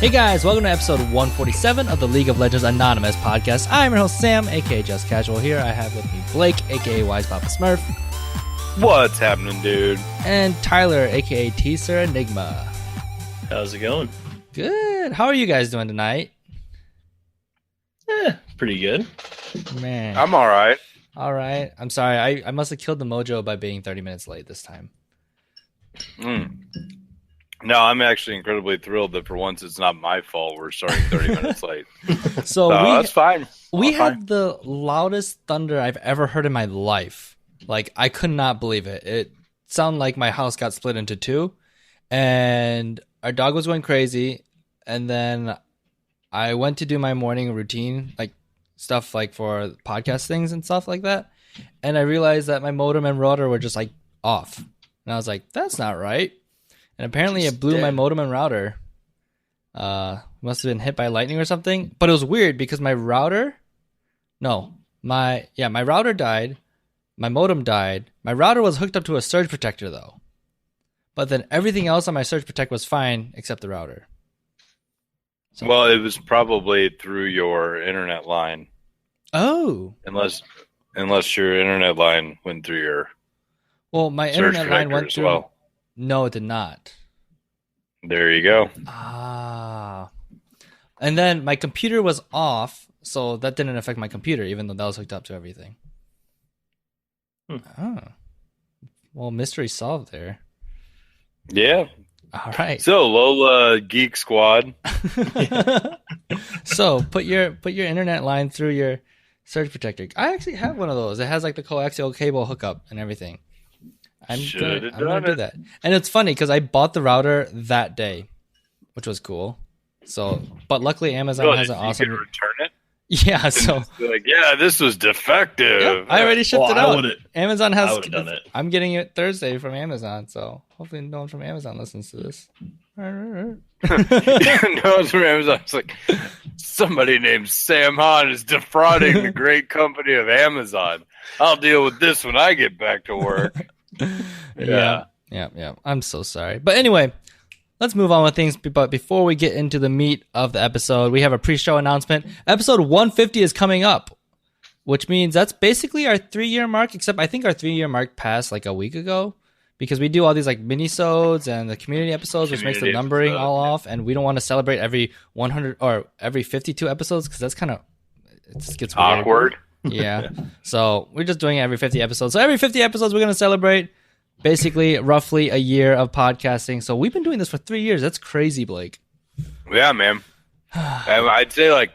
Hey guys, welcome to episode 147 of the League of Legends Anonymous podcast. I'm your host Sam, aka JustCasual. Here I have with me Blake, aka Wise Papa Smurf. What's happening, dude? And Tyler, aka Teaser Enigma. How's it going? Good. How are you guys doing tonight? Pretty good. Man. I'm all right. All right. I'm sorry. I must have killed the mojo by being 30 minutes late this time. No, I'm actually incredibly thrilled that for once it's not my fault we're starting 30 minutes late. So that's fine. We had the loudest thunder I've ever heard in my life. Like, I could not believe it. It sounded like my house got split into two, and our dog was going crazy. And then I went to do my morning routine, like stuff like for podcast things and stuff like that. And I realized that my modem and router were just like off. And I was like, that's not right. And apparently it blew my modem and router. Must have been hit by lightning or something. But it was weird because my router died. My modem died. My router was hooked up to a surge protector though. But then everything else on my surge protect was fine except the router. So, well, it was probably through your internet line. Oh. Unless your internet line went through your my surge internet line went as through. well. No, it did not. There you go. And then my computer was off, so that didn't affect my computer, even though that was hooked up to everything. Well, mystery solved there. Yeah. All right. So LOLA Geek Squad. So put your internet line through your surge protector. I actually have one of those. It has like the coaxial cable hookup and everything. I'm gonna do that. And it's funny because I bought the router that day, which was cool. So, but luckily Amazon has an awesome. You can return it. Yeah. So like, yeah, this was defective. Yep, I already shipped it out. Amazon has. I would have done it. I'm getting it Thursday from Amazon, so hopefully no one from Amazon listens to this. No one's from Amazon. It's like somebody named Sam Hahn is defrauding the great company of Amazon. I'll deal with this when I get back to work. Yeah. I'm so sorry. But anyway, let's move on with things. But before we get into the meat of the episode, we have a pre-show announcement. Episode 150 is coming up, which means that's basically our 3-year mark, except I think our 3-year mark passed like a week ago because we do all these like mini-sodes and the community episodes, which makes the numbering all off. And we don't want to celebrate every 100 or every 52 episodes because that's kind of, it just gets weird. Awkward. Yeah. So we're just doing it every 50 episodes. So every 50 episodes, we're going to celebrate basically roughly a year of podcasting. So we've been doing this for 3 years. That's crazy, Blake. Yeah, man. I'd say, like,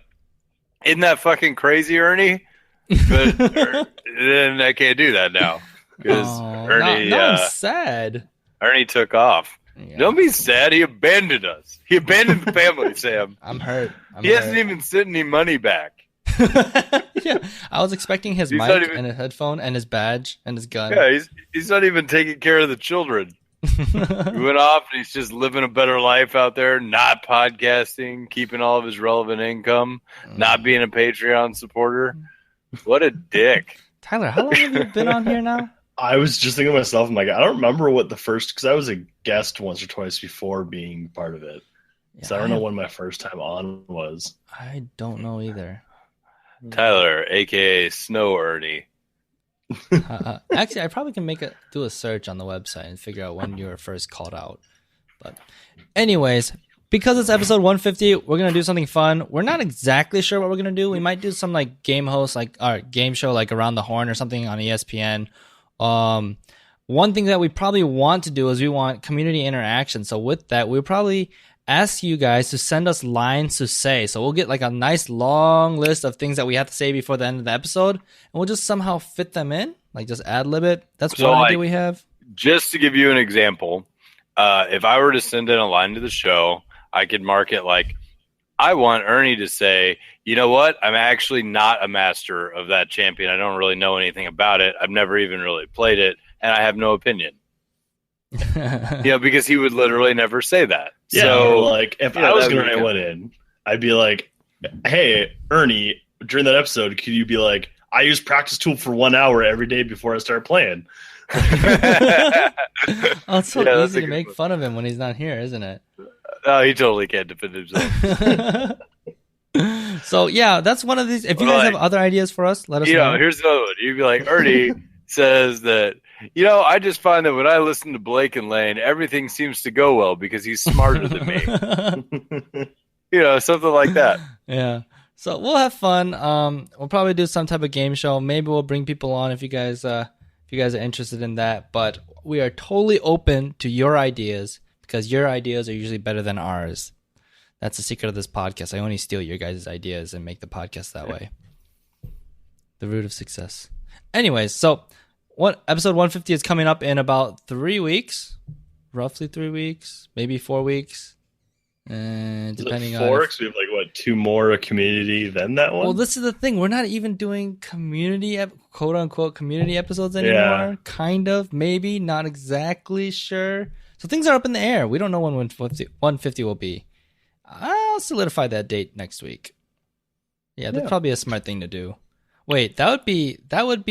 isn't that fucking crazy, Ernie? But then I can't do that now. Because Ernie... I'm sad. Ernie took off. Yeah. Don't be sad. He abandoned us. He abandoned the family, Sam. I'm hurt. He hasn't even sent any money back. Yeah, I was expecting his mic and his headphone and his badge and his gun. Yeah, he's not even taking care of the children. He went off and he's just living a better life out there, not podcasting, keeping all of his relevant income, not being a Patreon supporter. What a dick. Tyler, how long have you been on here now? I was just thinking to myself, I'm like, I don't remember what the first, because I was a guest once or twice before being part of it. Yeah, so I don't know when my first time on was. I don't know either. Tyler, a.k.a. Snow Ernie. Actually, I probably can do a search on the website and figure out when you were first called out. But anyways, because it's episode 150, we're going to do something fun. We're not exactly sure what we're going to do. We might do some like game host, like our game show, like Around the Horn or something on ESPN. One thing that we probably want to do is we want community interaction. So with that, we'll probably ask you guys to send us lines to say. So we'll get like a nice long list of things that we have to say before the end of the episode, and we'll just somehow fit them in, like just ad-lib it. That's one idea we have. Just to give you an example, if I were to send in a line to the show, I could mark it like, I want Ernie to say, you know what? I'm actually not a master of that champion. I don't really know anything about it. I've never even really played it, and I have no opinion. Because he would literally never say that. Yeah, so, like, if I was going to write one in, I'd be like, hey, Ernie, during that episode, could you be like, I use practice tool for 1 hour every day before I start playing? Oh, it's so Yeah, that's easy a to good make one. fun of him when he's not here, isn't it? No, he totally can't defend himself. So yeah, that's one of these. If you Well, guys have like, other ideas for us, let us You know. know, here's another one. You'd be like, Ernie says that, I just find that when I listen to Blake and Lane, everything seems to go well because he's smarter than me. Something like that. Yeah. So we'll have fun. We'll probably do some type of game show. Maybe we'll bring people on if you guys are interested in that. But we are totally open to your ideas because your ideas are usually better than ours. That's the secret of this podcast. I only steal your guys' ideas and make the podcast that way. The root of success. Anyways, so episode 150 is coming up in about 3 weeks, roughly 3 weeks, maybe 4 weeks. And depending on because we have 2 more a community than that one. Well, this is the thing. We're not even doing quote unquote community episodes anymore. Yeah. Kind of, maybe, not exactly sure. So things are up in the air. We don't know when 150 will be. I'll solidify that date next week. Yeah, that's probably a smart thing to do. Wait, that would be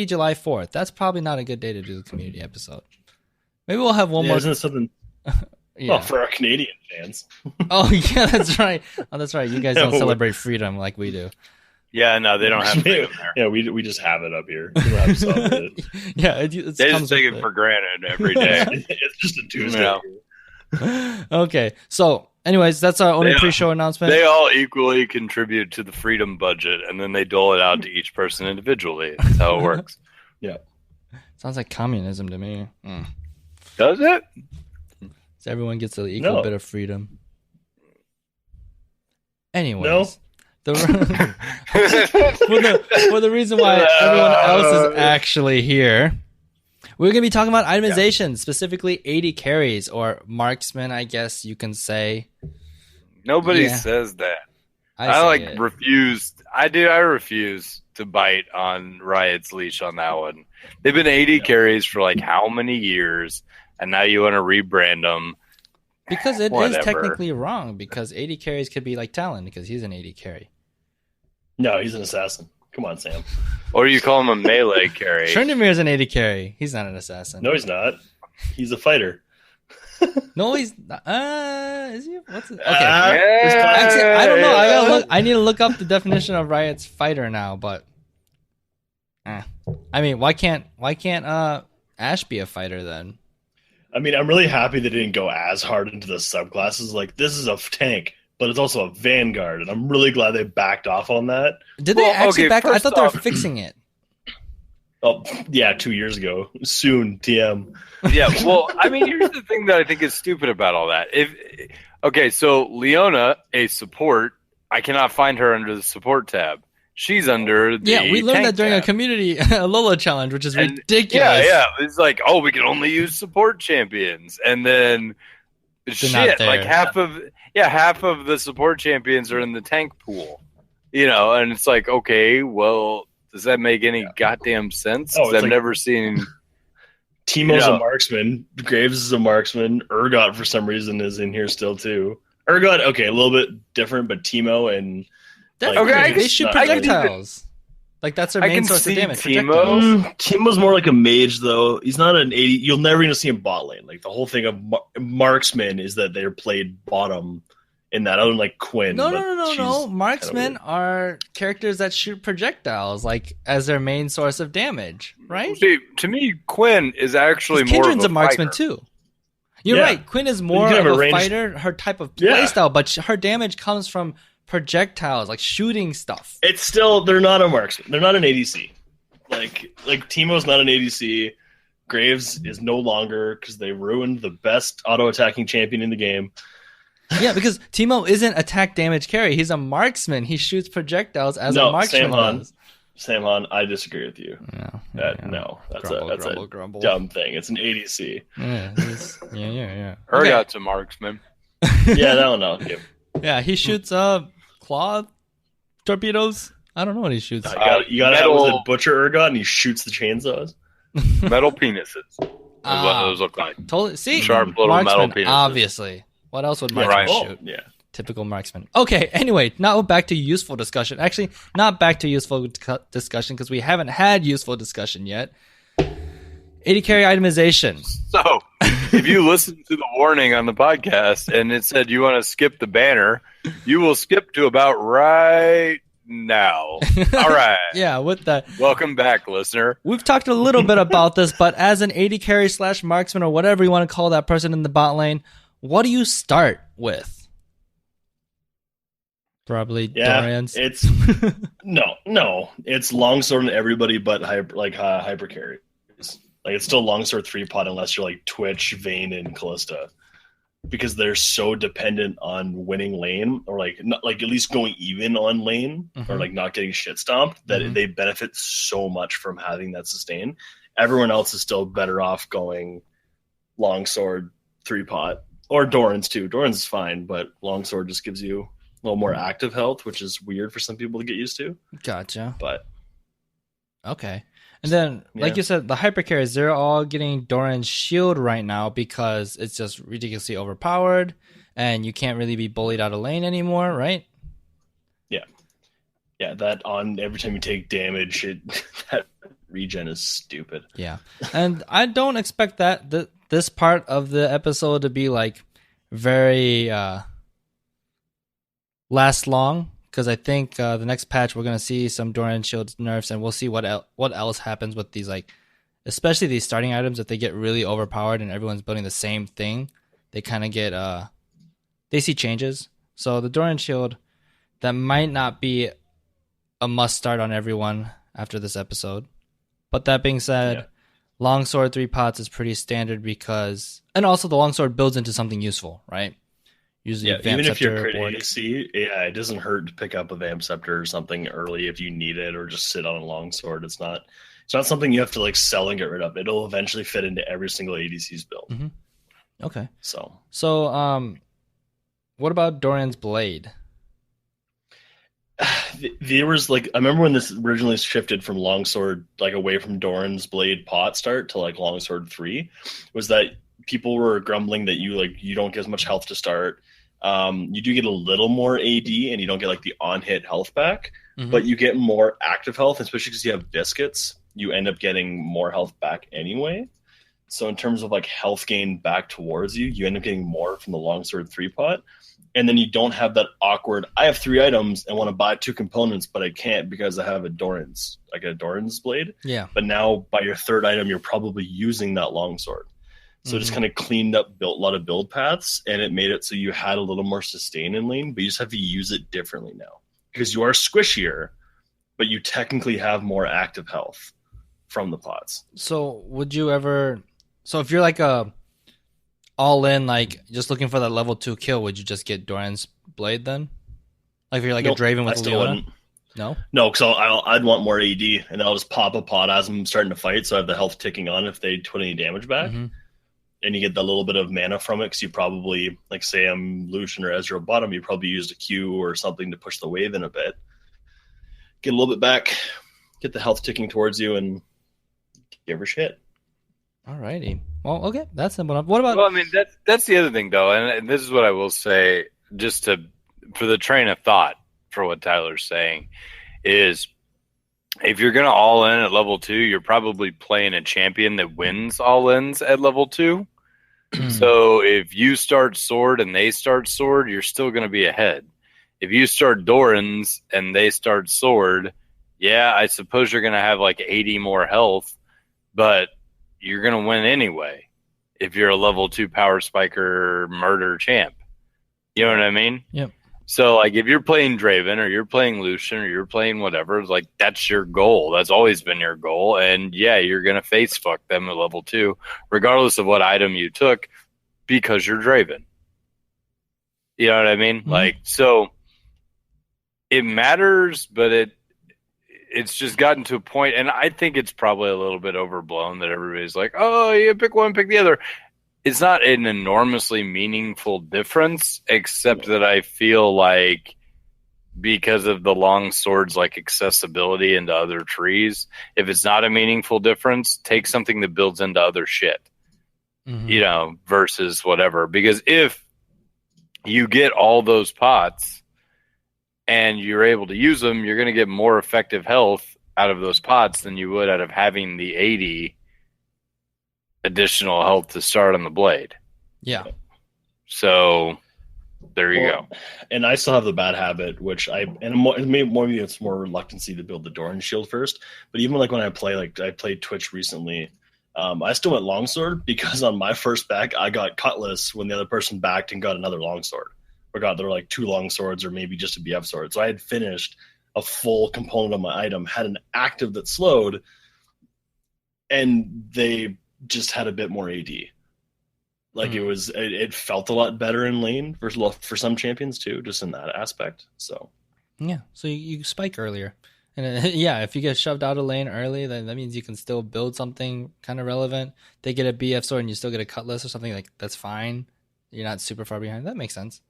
July 4th. That's probably not a good day to do the community episode. Maybe we'll have one more. Isn't it something? Yeah. Well, for our Canadian fans. Oh yeah, that's right. Oh, that's right. You guys don't celebrate freedom like we do. Yeah, no, they don't have freedom there. Yeah, we just have it up here. We don't have to celebrate it. Yeah, They just take it for granted every day. It's just a Tuesday. Okay, so anyways, that's our only pre-show announcement. They all equally contribute to the freedom budget, and then they dole it out to each person individually. That's how it works. Yeah. Sounds like communism to me. Does it? So everyone gets an equal bit of freedom. Anyways. No. For the reason why everyone else is actually here, we're going to be talking about itemization, specifically AD carries or marksman, I guess you can say. Nobody says that. I refuse to bite on Riot's leash on that one. They've been AD carries for how many years, and now you want to rebrand them. Because it is technically wrong, because AD carries could be like Talon, because he's an AD carry. No, he's an assassin. Come on, Sam. Or you call him a melee carry. Tryndamere's an AD carry. He's not an assassin. No, he's not. He's a fighter. No, he's not. Is he? What's it? Okay. Yeah. Actually, I don't know. I need to look up the definition of Riot's fighter now, but I mean, why can't Ash be a fighter then? I mean, I'm really happy they didn't go as hard into the subclasses. This is a tank, but it's also a vanguard, and I'm really glad they backed off on that. Did they actually back off? I thought they were fixing it. Oh, yeah, 2 years ago. Soon, TM. Yeah, well, I mean, here's the thing that I think is stupid about all that. So Leona, a support, I cannot find her under the support tab. She's under the we learned that during tab. a community LOLA challenge, which is ridiculous. Yeah, it's like, we can only use support champions, and then half of the support champions are in the tank pool, and it's like, okay, well, does that make any goddamn sense? Because I've never seen. Teemo's a marksman. Graves is a marksman. Urgot, for some reason, is in here still too. Urgot, okay, a little bit different, but Teemo and they shoot projectiles. That's their main source of damage. Teemo's more like a mage, though. He's not an 80. You'll never even see him bot lane. The whole thing of marksman is that they're played bottom in that, other than Quinn. No. Marksmen are characters that shoot projectiles as their main source of damage, right? See, to me, Quinn is actually more Kindred's of a marksman too. You're right. Quinn is more of a fighter. Her type of playstyle, but her damage comes from projectiles, shooting stuff. It's still, they're not a marksman. They're not an ADC. Teemo's not an ADC. Graves is no longer, because they ruined the best auto-attacking champion in the game. Yeah, because Teemo isn't attack damage carry. He's a marksman. He shoots projectiles as a marksman does. Sam Han, I disagree with you. That's a dumb thing. It's an ADC. Yeah. Urgot's a marksman. Yeah, that one I'll give. Yeah, he shoots claw torpedoes. I don't know what he shoots. You got to have a butcher Urgot, and he shoots the chainsaws. Metal penises. Is what those look like. Totally. See, sharp little marksman, metal penises. Obviously. What else would marksman shoot? Yeah. Typical marksman. Okay, anyway, now back to useful discussion. Actually, not back to useful discussion because we haven't had useful discussion yet. AD AD carry itemization. So, if you listen to the warning on the podcast and it said you want to skip the banner, you will skip to about right now. All right. Yeah, with that. Welcome back, listener. We've talked a little bit about this, but as an AD carry / marksman or whatever you want to call that person in the bot lane, what do you start with? Probably Dorian's. It's no. It's longsword and everybody but hyper carries. Like it's still longsword 3-pot unless you're like Twitch, Vayne, and Callista, because they're so dependent on winning lane or like not, like at least going even on lane or like not getting shit stomped that they benefit so much from having that sustain. Everyone else is still better off going longsword 3-pot or Doran's too. Doran's is fine, but longsword just gives you a little more active health, which is weird for some people to get used to. Gotcha. But okay. And then, like you said, the hyper carries, they're all getting Doran's shield right now because it's just ridiculously overpowered and you can't really be bullied out of lane anymore, right? Yeah. Yeah, that on every time you take damage, that regen is stupid. Yeah. And I don't expect that this part of the episode to be like very last long. Because I think the next patch we're gonna see some Doran shield nerfs, and we'll see what else happens with these, like, especially these starting items. If they get really overpowered and everyone's building the same thing, they kind of get they see changes. So the Doran shield, that might not be a must start on everyone after this episode. But that being said, longsword 3-pots is pretty standard because, and also the longsword builds into something useful, right? Usually even if you're crit ADC, it doesn't hurt to pick up a Vamp Scepter or something early if you need it, or just sit on a longsword. It's not something you have to like sell and get rid of. It'll eventually fit into every single ADC's build. Okay. So what about Doran's blade? There was like, I remember when this originally shifted from longsword, like away from Doran's blade pot start to like longsword 3, was that people were grumbling that you don't get as much health to start. You do get a little more AD and you don't get like the on-hit health back, but you get more active health, especially because you have biscuits. You end up getting more health back anyway. So in terms of like health gain back towards you, you end up getting more from the longsword 3-pot. And then you don't have that awkward, I have 3 items and want to buy 2 components, but I can't because I have a Doran's blade. Yeah. But now by your 3rd item, you're probably using that longsword. So it just kind of cleaned up, built a lot of build paths, and it made it so you had a little more sustain in lane, but you just have to use it differently now. Because you are squishier, but you technically have more active health from the pots. So would you ever... So if you're like a all-in, like just looking for that level 2 kill, would you just get Doran's blade then? Like if you're like a Draven with Leona? No? No, because I'd want more AD, and I'll just pop a pot as I'm starting to fight, so I have the health ticking on if they put any damage back. And you get the little bit of mana from it, because you probably, like say I'm Lucian or Ezreal bottom, you probably used a Q or something to push the wave in a bit. Get a little bit back, get the health ticking towards you, and give her shit. Alrighty. Well, okay, that's simple enough. What about... Well, I mean, that's the other thing, though, and this is what I will say, just for the train of thought for what Tyler's saying, is if you're going to all in at level 2, you're probably playing a champion that wins all ins at level 2. So if you start sword and they start sword, you're still going to be ahead. If you start Doran's and they start sword, yeah, I suppose you're going to have like 80 more health, but you're going to win anyway if you're a level 2 power spiker murder champ. You know what I mean? Yep. So, like, if you're playing Draven or you're playing Lucian or you're playing whatever, like, that's your goal. That's always been your goal. And, yeah, you're going to face fuck them at level 2, regardless of what item you took, because you're Draven. You know what I mean? Like, so it matters, but it's just gotten to a point, and I think it's probably a little bit overblown that everybody's like, oh, you pick one, pick the other. It's not an enormously meaningful difference, except that I feel like because of the long swords, like accessibility into other trees, if it's not a meaningful difference, take something that builds into other shit, you know, versus whatever. Because if you get all those pots and you're able to use them, you're going to get more effective health out of those pots than you would out of having the 80 additional health to start on the blade. Yeah. So there you go. And I still have the bad habit, which maybe it's more reluctancy to build the Doran shield first. But even like when I played Twitch recently, I still went longsword because on my first back I got cutlass when the other person backed and got another longsword, or got there like 2 longswords or maybe just a BF sword. So I had finished a full component of my item, had an active that slowed, and they just had a bit more AD. Like it felt a lot better in lane for some champions too, just in that aspect. So yeah, so you spike earlier, and yeah, if you get shoved out of lane early, then that means you can still build something kind of relevant. They get a BF sword and you still get a cutlass or something, like that's fine. You're not super far behind. That makes sense.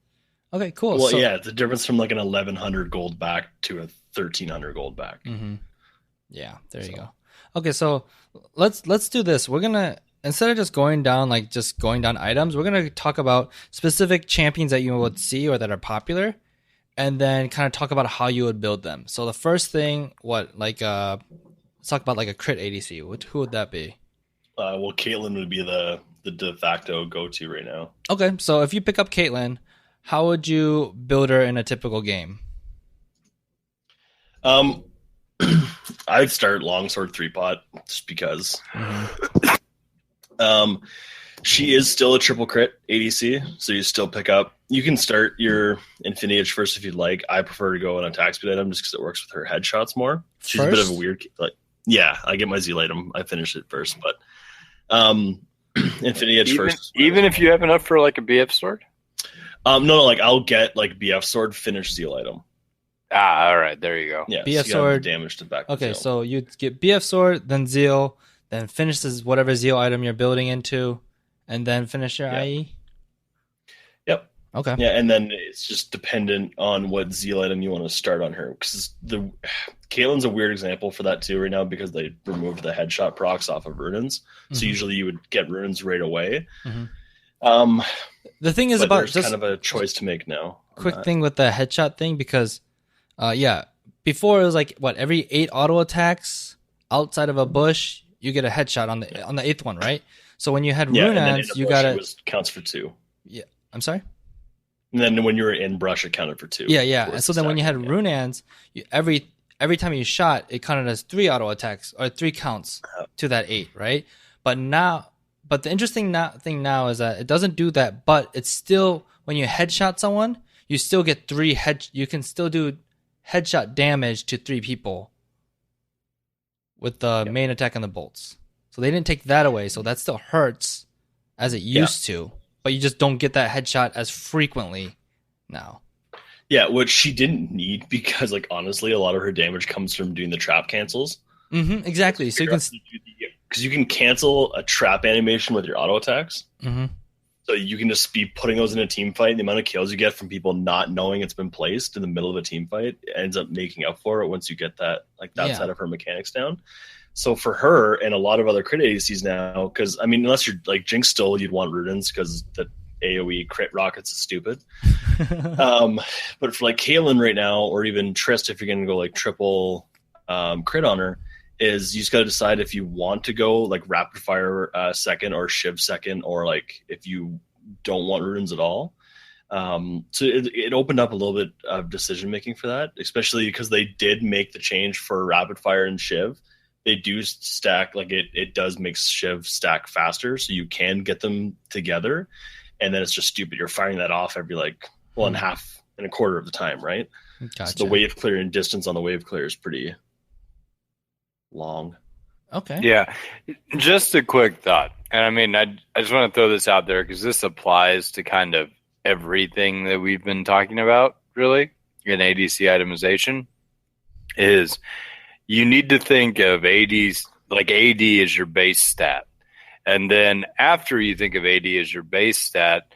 Okay, cool. Well, yeah, the difference from like an 1,100 gold back to a 1,300 gold back. Mm-hmm. Yeah, there you go. Okay, so let's do this. We're gonna, instead of just going down items, we're gonna talk about specific champions that you would see or that are popular, and then kind of talk about how you would build them. So the first thing, let's talk about like a crit ADC. Who would that be? Well, Caitlyn would be the de facto go-to right now. Okay, so if you pick up Caitlyn, how would you build her in a typical game? I'd start longsword 3-pot just because. She is still a triple crit ADC, so you still pick up. You can start your Infinity Edge first if you'd like. I prefer to go on attack speed item just because it works with her headshots more. She's a bit of a weird, I get my zeal item. I finished it first, but Infinity Edge first. Even if you have enough for like a BF sword? No, like I'll get like BF sword, finish zeal item. All right, there you go. Yeah, BF so sword damage to back. Okay, so you get BF sword, then zeal, then finish this whatever zeal item you're building into, and then finish your IE. Yep. Okay. Yeah, and then it's just dependent on what zeal item you want to start on her, because Caitlyn's a weird example for that too right now because they removed the headshot procs off of Runins. So usually you would get Runins right away. The thing is about there's just kind of a choice to make now. Quick thing with the headshot thing, because before it was like every 8 auto attacks outside of a bush you get a headshot on the 8th one, right? So when you had Runans, you got it counts for 2. Yeah, I'm sorry. And then when you were in brush, it counted for 2. Yeah. And so then when you had Runans, every time you shot, it counted as 3 auto attacks or 3 counts to that 8, right? But the interesting thing now is that it doesn't do that, but it's still, when you headshot someone, you still get you can still do headshot damage to 3 people with the main attack and the bolts. So they didn't take that away, so that still hurts as it used to, but you just don't get that headshot as frequently now. Yeah, which she didn't need because, like, honestly, a lot of her damage comes from doing the trap cancels. Exactly. So you can, because you can cancel a trap animation with your auto attacks. So you can just be putting those in a team fight. The amount of kills you get from people not knowing it's been placed in the middle of a team fight ends up making up for it once you get that side of her mechanics down. So for her and a lot of other crit ADCs now, because I mean, unless you're like Jinx still, you'd want Rudens because the AoE crit rockets is stupid. But for like Caitlyn right now, or even Trist, if you're going to go like triple crit on her, is you just got to decide if you want to go like rapid fire second or Shiv second, or like if you don't want Rudens at all. So it opened up a little bit of decision making for that, especially because they did make the change for rapid fire and Shiv. They do stack, like it does make Shiv stack faster, so you can get them together. And then it's just stupid. You're firing that off every in half and a quarter of the time, right? Gotcha. So the wave clear and distance on the wave clear is pretty long. Okay. Yeah. Just a quick thought. And I mean, I just want to throw this out there because this applies to kind of everything that we've been talking about, really, in ADC itemization, is you need to think of ADs, like AD as your base stat. And then after you think of AD as your base stat,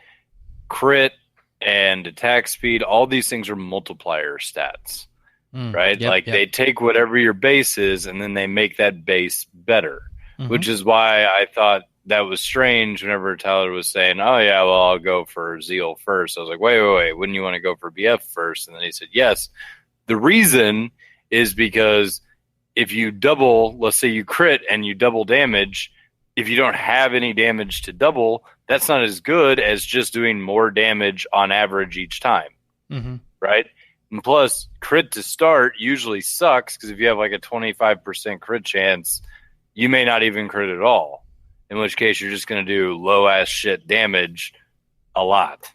crit and attack speed, all these things are multiplier stats, right? Yep. They take whatever your base is and then they make that base better, which is why I thought that was strange whenever Tyler was saying, oh, yeah, well, I'll go for Zeal first. I was like, wait, wouldn't you want to go for BF first? And then he said, yes. The reason is because if you double, let's say you crit and you double damage, if you don't have any damage to double, that's not as good as just doing more damage on average each time, right? And plus, crit to start usually sucks because if you have like a 25% crit chance, you may not even crit at all, in which case you're just going to do low-ass shit damage a lot.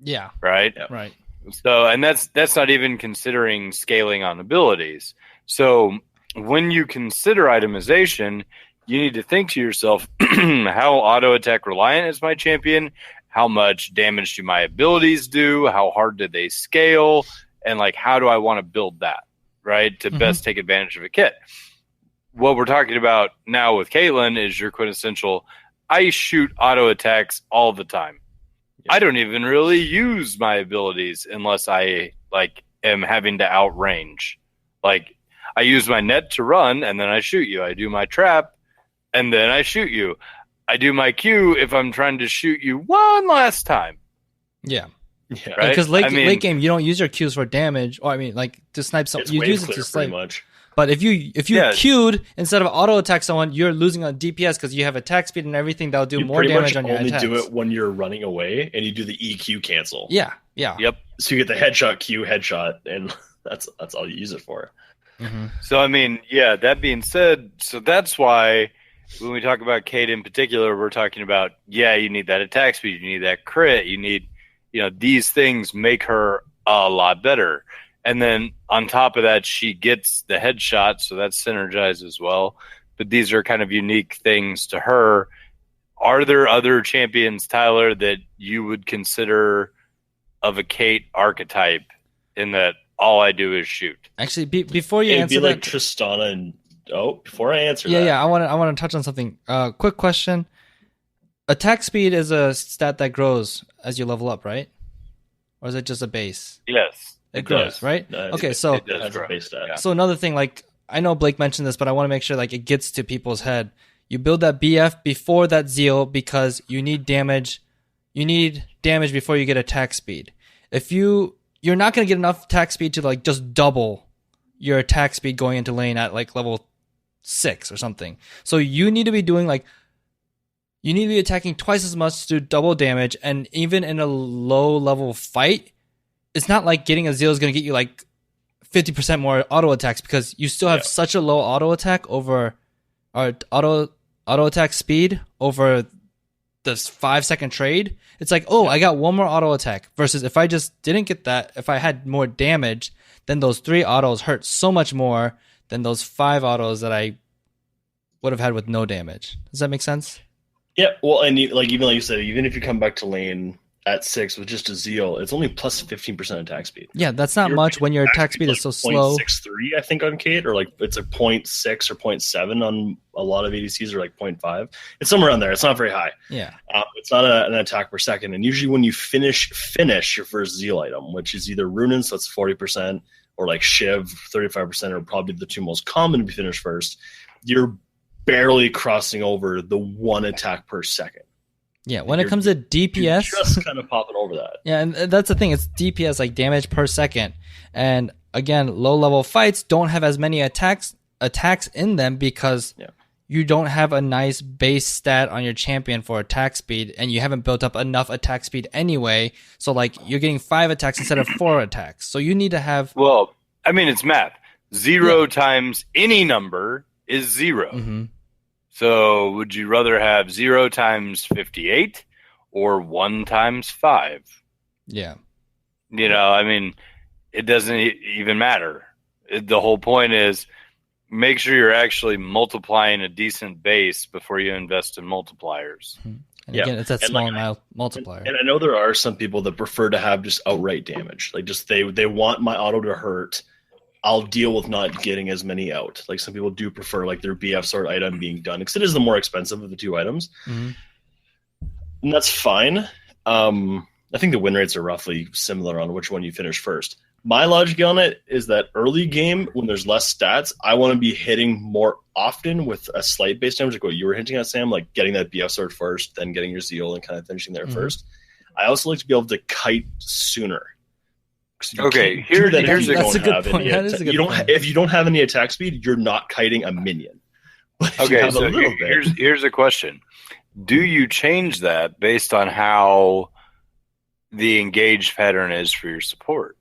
Yeah. Right? Yeah. Right. So, and that's not even considering scaling on abilities. So when you consider itemization, you need to think to yourself, how auto attack reliant is my champion? How much damage do my abilities do? How hard do they scale? And like, how do I want to build that, right? To best take advantage of a kit. What we're talking about now with Caitlyn is your quintessential, I shoot auto attacks all the time. I don't even really use my abilities unless I like am having to outrange. Like I use my net to run and then I shoot you. I do my trap and then I shoot you. I do my Q if I'm trying to shoot you one last time. Yeah. Yeah. Right? Because late game you don't use your Qs for damage, or I mean like to snipe something. You use it to snipe. Much. But if you queued instead of auto attack someone, you're losing on DPS because you have attack speed and everything that'll do more damage on your attacks. You only do it when you're running away, and you do the EQ cancel. Yeah. Yep. So you get the headshot Q headshot, and that's all you use it for. So I mean, yeah. That being said, so that's why when we talk about Kate in particular, we're talking about you need that attack speed, you need that crit, you need these things make her a lot better. And then on top of that, she gets the headshot, so that's synergized as well. But these are kind of unique things to her. Are there other champions, Tyler, that you would consider of a Kate archetype in that all I do is shoot? Actually, before you answer that, like that, Tristana and before I answer that, I want to touch on something. Quick question: attack speed is a stat that grows as you level up, right? Or is it just a base? Yes. It grows, right? Okay, so it does grow. So another thing, like I know Blake mentioned this, but I want to make sure like it gets to people's head. You build that BF before that Zeal because you need damage. You need damage before you get attack speed. If you're not going to get enough attack speed to like just double your attack speed going into lane at like level 6 or something. So you need to be doing like you need to be attacking twice as much to do double damage, and even in a low level fight, it's not like getting a Zeal is going to get you like 50% more auto attacks because you still have such a low auto attack over or auto attack speed over this 5-second trade. It's like, I got one more auto attack versus if I just didn't get that, if I had more damage, then those 3 autos hurt so much more than those 5 autos that I would have had with no damage. Does that make sense? Yeah. Well, and even like you said, even if you come back to lane at 6 with just a Zeal, it's only plus 15% attack speed. Yeah, that's not much when your attack speed is so slow. 0.63, I think, on Kate, or like it's a 0.6 or 0.7 on a lot of ADCs, or like 0.5. It's somewhere around there. It's not very high. Yeah. It's not an attack per second. And usually when you finish your first Zeal item, which is either Runin, so that's 40%, or like Shiv, 35%, are probably the 2 most common to be finished first, you're barely crossing over the 1 attack per second. Yeah, when it comes to DPS, you're just kind of popping over that. Yeah, and that's the thing. It's DPS, like damage per second. And again, low level fights don't have as many attacks in them because you don't have a nice base stat on your champion for attack speed, and you haven't built up enough attack speed anyway. So like you're getting 5 attacks instead of 4 attacks. So you need to have. Well, I mean, it's math. 0 times any number is 0. So would you rather have 0 times 58 or 1 times 5? Yeah. I mean, it doesn't even matter. The whole point is make sure you're actually multiplying a decent base before you invest in multipliers. And again, it's that small multiplier. And I know there are some people that prefer to have just outright damage. Like just they want my auto to hurt. I'll deal with not getting as many out. Like some people do prefer like their BF sort item being done because it is the more expensive of the 2 items. And that's fine. I think the win rates are roughly similar on which one you finish first. My logic on it is that early game, when there's less stats, I want to be hitting more often with a slight base damage, like what you were hinting at, Sam, like getting that BF sword first, then getting your Zeal and kind of finishing there first. I also like to be able to kite sooner. Okay, here's a good point. That is a good point. If you don't have any attack speed, you're not kiting a minion. But if you Okay, have a so little bit, here's a question. Do you change that based on how the engaged pattern is for your support?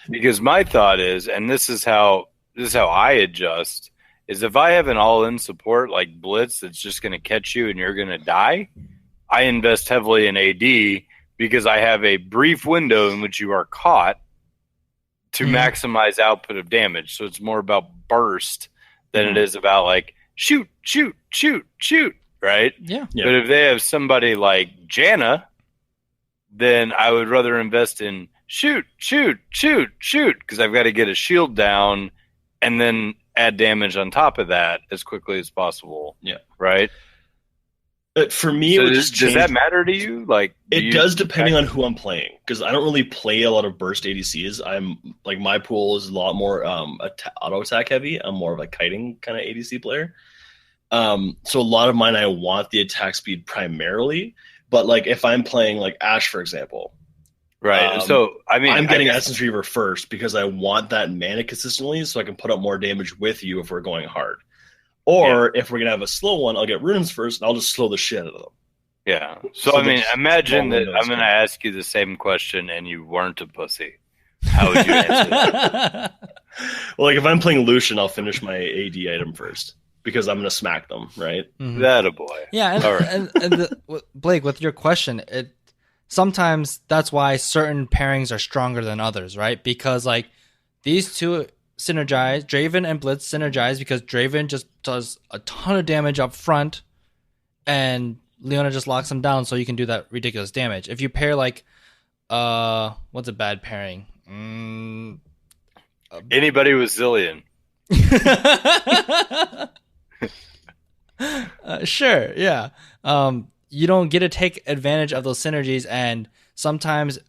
Because my thought is, and this is how I adjust, is if I have an all-in support like Blitz that's just going to catch you and you're going to die, I invest heavily in AD because I have a brief window in which you are caught to maximize output of damage. So it's more about burst than it is about like shoot, right? Yeah. But if they have somebody like Janna, then I would rather invest in shoot, because I've got to get a shield down and then add damage on top of that as quickly as possible. Yeah. Right? But for me, So it would does just change. that matter to you? Like, It does, depending on who I'm playing, because I don't really play a lot of burst ADCs. I'm like, my pool is a lot more auto attack heavy. I'm more of a kiting kind of ADC player. So a lot of mine, I want the attack speed primarily. But like if I'm playing like Ashe, for example, right? So I mean, I'm getting Essence Reaver first because I want that mana consistently, so I can put up more damage with you if we're going hard. Or if we're gonna have a slow one, I'll get runes first, and I'll just slow the shit out of them. Yeah. So I mean, imagine that I'm going to ask you the same question, and you weren't a pussy. How would you answer that? Well, like if I'm playing Lucian, I'll finish my AD item first because I'm going to smack them, right? Mm-hmm. That a boy. Yeah, and, All right. Blake, with your question, sometimes that's why certain pairings are stronger than others, right? Because like these two synergize, Draven and Blitz synergize because Draven just does a ton of damage up front, and Leona just locks them down, so you can do that ridiculous damage. If you pair like, what's a bad pairing? Anybody with Zillion. Sure, yeah. You don't get to take advantage of those synergies, and sometimes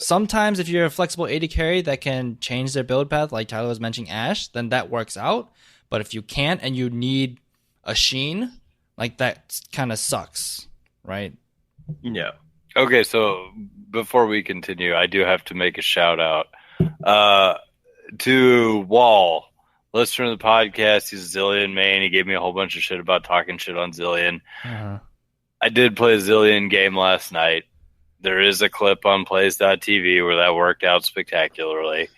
if you're a flexible AD carry that can change their build path, like Tyler was mentioning Ashe, then that works out. But if you can't and you need a Sheen, like that kind of sucks, right? Yeah. Okay, so before we continue, I do have to make a shout out to Wall, listener of the podcast. He's a Zillion main. He gave me a whole bunch of shit about talking shit on Zillion. Uh-huh. I did play a Zillion game last night. There is a clip on plays.tv where that worked out spectacularly.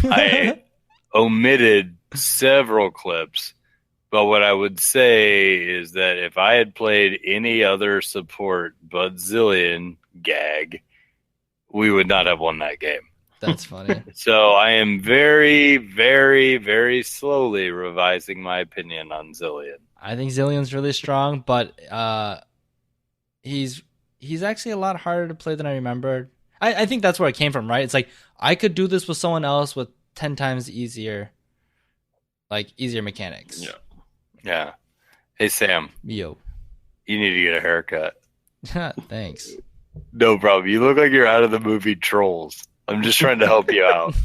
I omitted several clips, but what I would say is that if I had played any other support but Zillion gag, we would not have won that game. That's funny. So I am very, very, very slowly revising my opinion on Zillion. I think Zillion's really strong, but he's actually a lot harder to play than I remembered. I think that's where it came from, right? It's like I could do this with someone else with 10 times easier mechanics. Yeah. Yeah. Hey, Sam. Yo. You need to get a haircut. Thanks. No problem. You look like you're out of the movie Trolls. I'm just trying to help you out.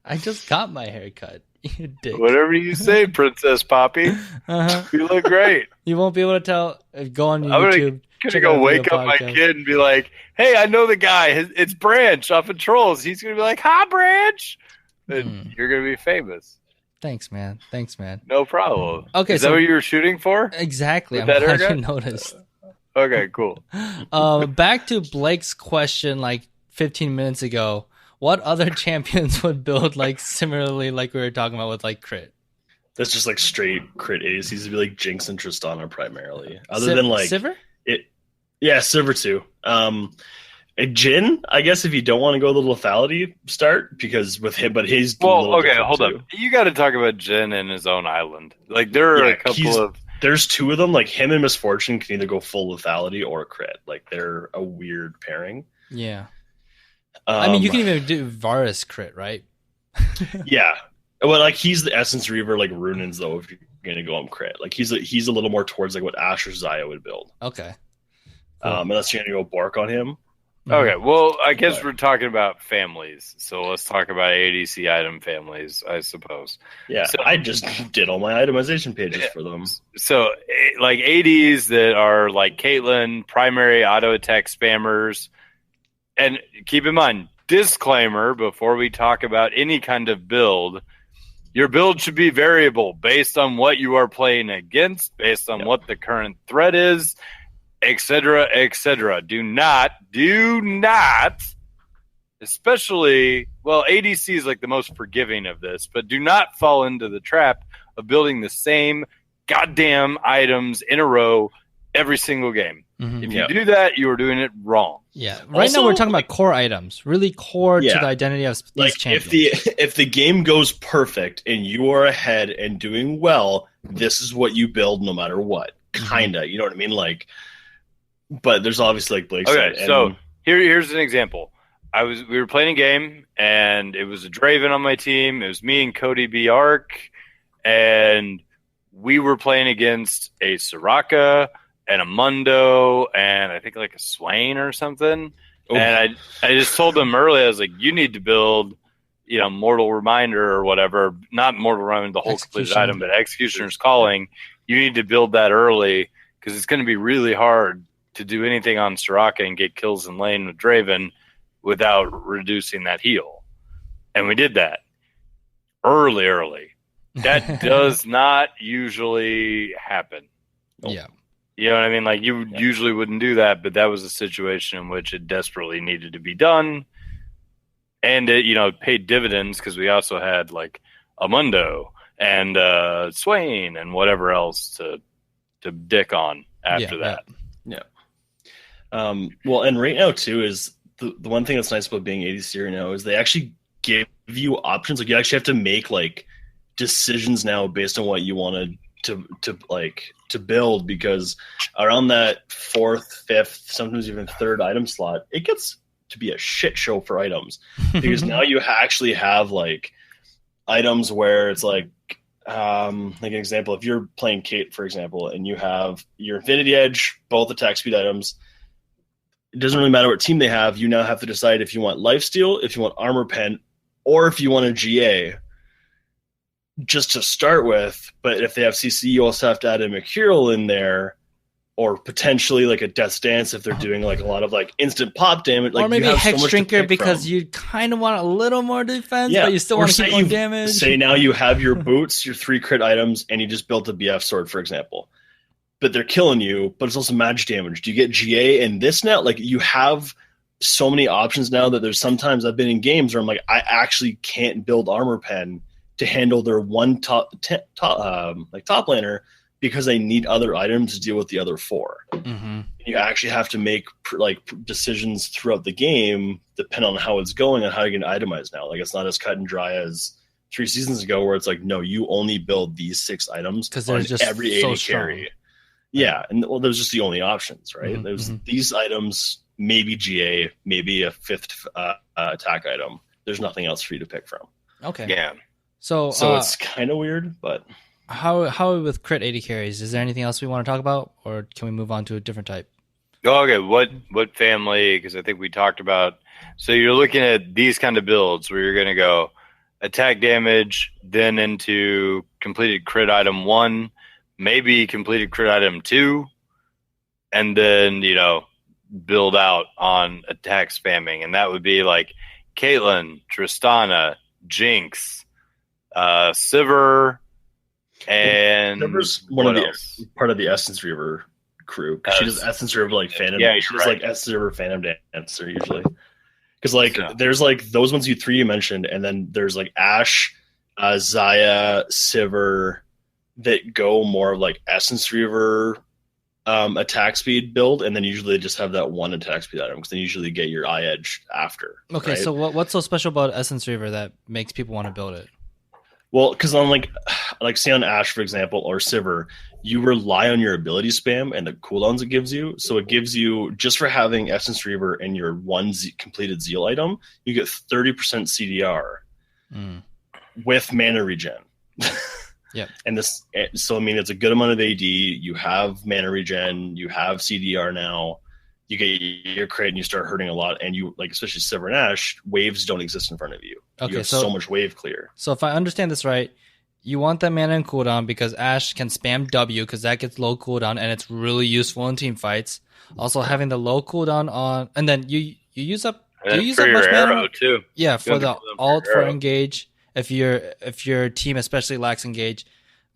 I just got my haircut. You dick. Whatever you say, Princess Poppy. Uh-huh. You look great. You won't be able to tell. Go on YouTube. I'm gonna go wake up my kid and be like, "Hey, I know the guy. It's Branch off of Trolls." He's gonna be like, "Hi, Branch," and you're gonna be famous. Thanks, man. No problem. Okay, is that what you were shooting for? Exactly. With I'm that glad haircut? you noticed. Okay, cool. Back to Blake's question, like 15 minutes ago. What other champions would build like similarly, like we were talking about with like crit? That's just like straight crit ADCs. Would be like Jinx and Tristana primarily. Other than like Sivir? Yeah, Sivir too. A Jhin, I guess, if you don't want to go the lethality start, because with him, but he's okay. Hold up, you got to talk about Jhin and his own island. Like there are a couple of. There's two of them. Like him and Misfortune can either go full lethality or crit. Like they're a weird pairing. Yeah. I mean, you can even do Varus crit, right? Yeah. Well, like he's the Essence Reaver, like Runins though. If you're gonna go on crit, like he's a little more towards like what Ashe or Xayah would build. Okay. Cool. Unless you're gonna go Bork on him. Okay, well, I guess we're talking about families, so let's talk about ADC item families, I suppose. Yeah, so I just did all my itemization pages for them. So, like ADs that are like Caitlyn, primary auto attack spammers, and keep in mind, disclaimer before we talk about any kind of build, Your build should be variable based on what you are playing against, based on what the current threat is, etc., etc. Do not, especially, well, ADC is like the most forgiving of this, but do not fall into the trap of building the same goddamn items in a row every single game. Mm-hmm. If you do that, you are doing it wrong. Yeah. Right now we're talking about core items, really core to the identity of these like champions. If the game goes perfect and you are ahead and doing well, this is what you build no matter what. Kinda, you know what I mean? Like, but there's obviously like Blake said. Okay, so here's an example. We were playing a game and it was a Draven on my team. It was me and Cody B. Arc, and we were playing against a Soraka and a Mundo and I think like a Swain or something. Ooh. And I just told them early, I was like, you need to build, Mortal Reminder or whatever. Not Mortal Reminder, the whole completed item, but Executioner's Calling. You need to build that early because it's going to be really hard to do anything on Soraka and get kills in lane with Draven without reducing that heal. And we did that early. That does not usually happen. Yeah. You know what I mean? Like, you usually wouldn't do that, but that was a situation in which it desperately needed to be done. And it, paid dividends because we also had, like, a Mundo and Swain and whatever else to dick on after that. Yeah. Well, and right now, too, is the one thing that's nice about being ADC right now is they actually give you options. Like, you actually have to make, like, decisions now based on what you wanted to build, because around that 4th, 5th, sometimes even 3rd item slot, it gets to be a shit show for items because now you actually have like items where it's like an example, if you're playing Kate, for example, and you have your Infinity Edge, both attack speed items, it doesn't really matter what team they have. You now have to decide if you want lifesteal, if you want armor pen, or if you want a GA just to start with. But if they have CC, you also have to add a Mercurial in there, or potentially like a Death's Dance if they're doing like a lot of like instant pop damage. Like, or maybe you have Hex so much Drinker because from. you kind of want a little more defense, but you still want to keep on damage. Say now you have your boots, your 3 crit items, and you just built a BF sword, for example. But they're killing you, but it's also magic damage. Do you get GA in this now? Like, you have so many options now that there's sometimes I've been in games where I'm like, I actually can't build armor pen to handle their one top laner because I need other items to deal with the other 4. Mm-hmm. You actually have to make decisions throughout the game depending on how it's going and how you can itemize now. Like, it's not as cut and dry as 3 seasons ago where it's like, no, you only build these 6 items because there's just every AD carry. Yeah, and there's just the only options, right? Mm-hmm. There's these items, maybe GA, maybe a 5th attack item. There's nothing else for you to pick from. Okay. Yeah. So it's kind of weird, but how are we with crit AD carries? Is there anything else we want to talk about, or can we move on to a different type? Okay, what family? Because I think we talked about. So you're looking at these kind of builds where you're going to go attack damage, then into completed crit item 1, maybe completed crit item 2, and then build out on attack spamming, and that would be like Caitlyn, Tristana, Jinx. Sivir, and Sivir's part of the Essence Reaver crew. She does Essence Reaver like Phantom. Yeah, she does like Essence Reaver Phantom Dancer usually. Because there's like those ones you mentioned, and then there's like Ashe, Xayah, Sivir that go more of like Essence Reaver attack speed build, and then usually they just have that one attack speed item because then usually get your eye edge after. Okay, right? So what's so special about Essence Reaver that makes people want to build it? Well, because on like say on Ashe, for example, or Sivir, you rely on your ability spam and the cooldowns it gives you. So it gives you, just for having Essence Reaver and your one completed Zeal item, you get 30% CDR with mana regen. Yeah. And so I mean, it's a good amount of AD. You have mana regen, you have CDR now. You get your crit and you start hurting a lot, and you like, especially Sivir and Ashe, waves don't exist in front of you. Okay, you have so much wave clear. So if I understand this right, you want that mana and cooldown because Ashe can spam W because that gets low cooldown and it's really useful in team fights. Also having the low cooldown on, and then you use up. Do you use up much arrow mana too? Yeah, for the ult for engage, if your team especially lacks engage.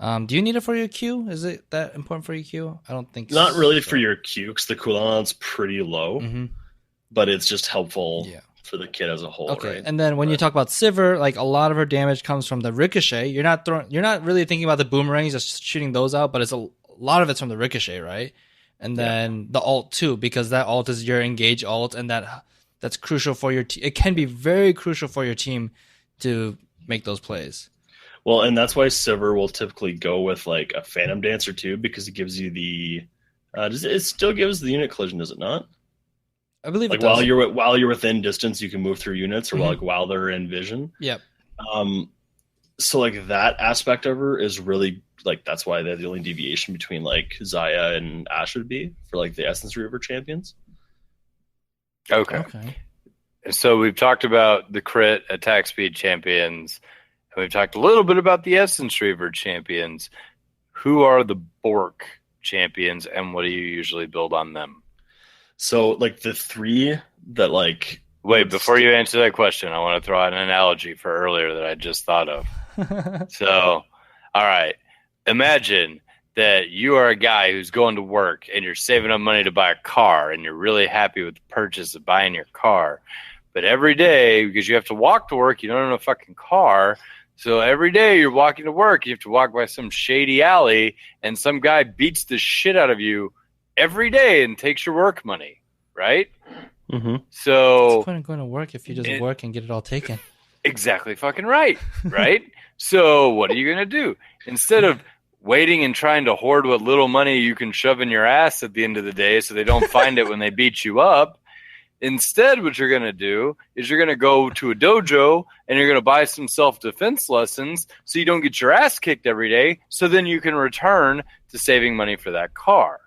Do you need it for your Q? Is it that important for your Q? I don't think Not really so. for your Q, because the cooldown's pretty low, but it's just helpful for the kit as a whole, okay, right? and then when you talk about Sivir, like a lot of her damage comes from the ricochet. You're not really thinking about the boomerangs, just shooting those out, but it's a lot of it's from the ricochet, right? And then the ult too, because that ult is your engage ult, and that's crucial for your team. It can be very crucial for your team to make those plays. Well, and that's why Sivir will typically go with like a Phantom Dancer too, because it gives you the. It still gives the unit collision, does it not? I believe like it does. while you're within distance, you can move through units, or while they're in vision. Yep. So like that aspect of her is really like, that's why they're the only deviation between like Xayah and Ashe would be for like the Essence Reaver champions. Okay. So we've talked about the crit attack speed champions, and we've talked a little bit about the Essence Reaver champions. Who are the Bork champions, and what do you usually build on them? So like the three that like... Wait, before you answer that question, I want to throw out an analogy for earlier that I just thought of. So, all right. Imagine that you are a guy who's going to work and you're saving up money to buy a car, and you're really happy with the purchase of buying your car. But every day, because you have to walk to work, you don't own a fucking car. So every day you're walking to work, you have to walk by some shady alley, and some guy beats the shit out of you every day and takes your work money, right? Mm-hmm. So what's the point of going to work if you just work and get it all taken? Exactly fucking right, right? So what are you going to do? Instead of waiting and trying to hoard what little money you can shove in your ass at the end of the day so they don't find it when they beat you up, instead what you're going to do is you're going to go to a dojo and you're going to buy some self-defense lessons so you don't get your ass kicked every day, so then you can return to saving money for that car.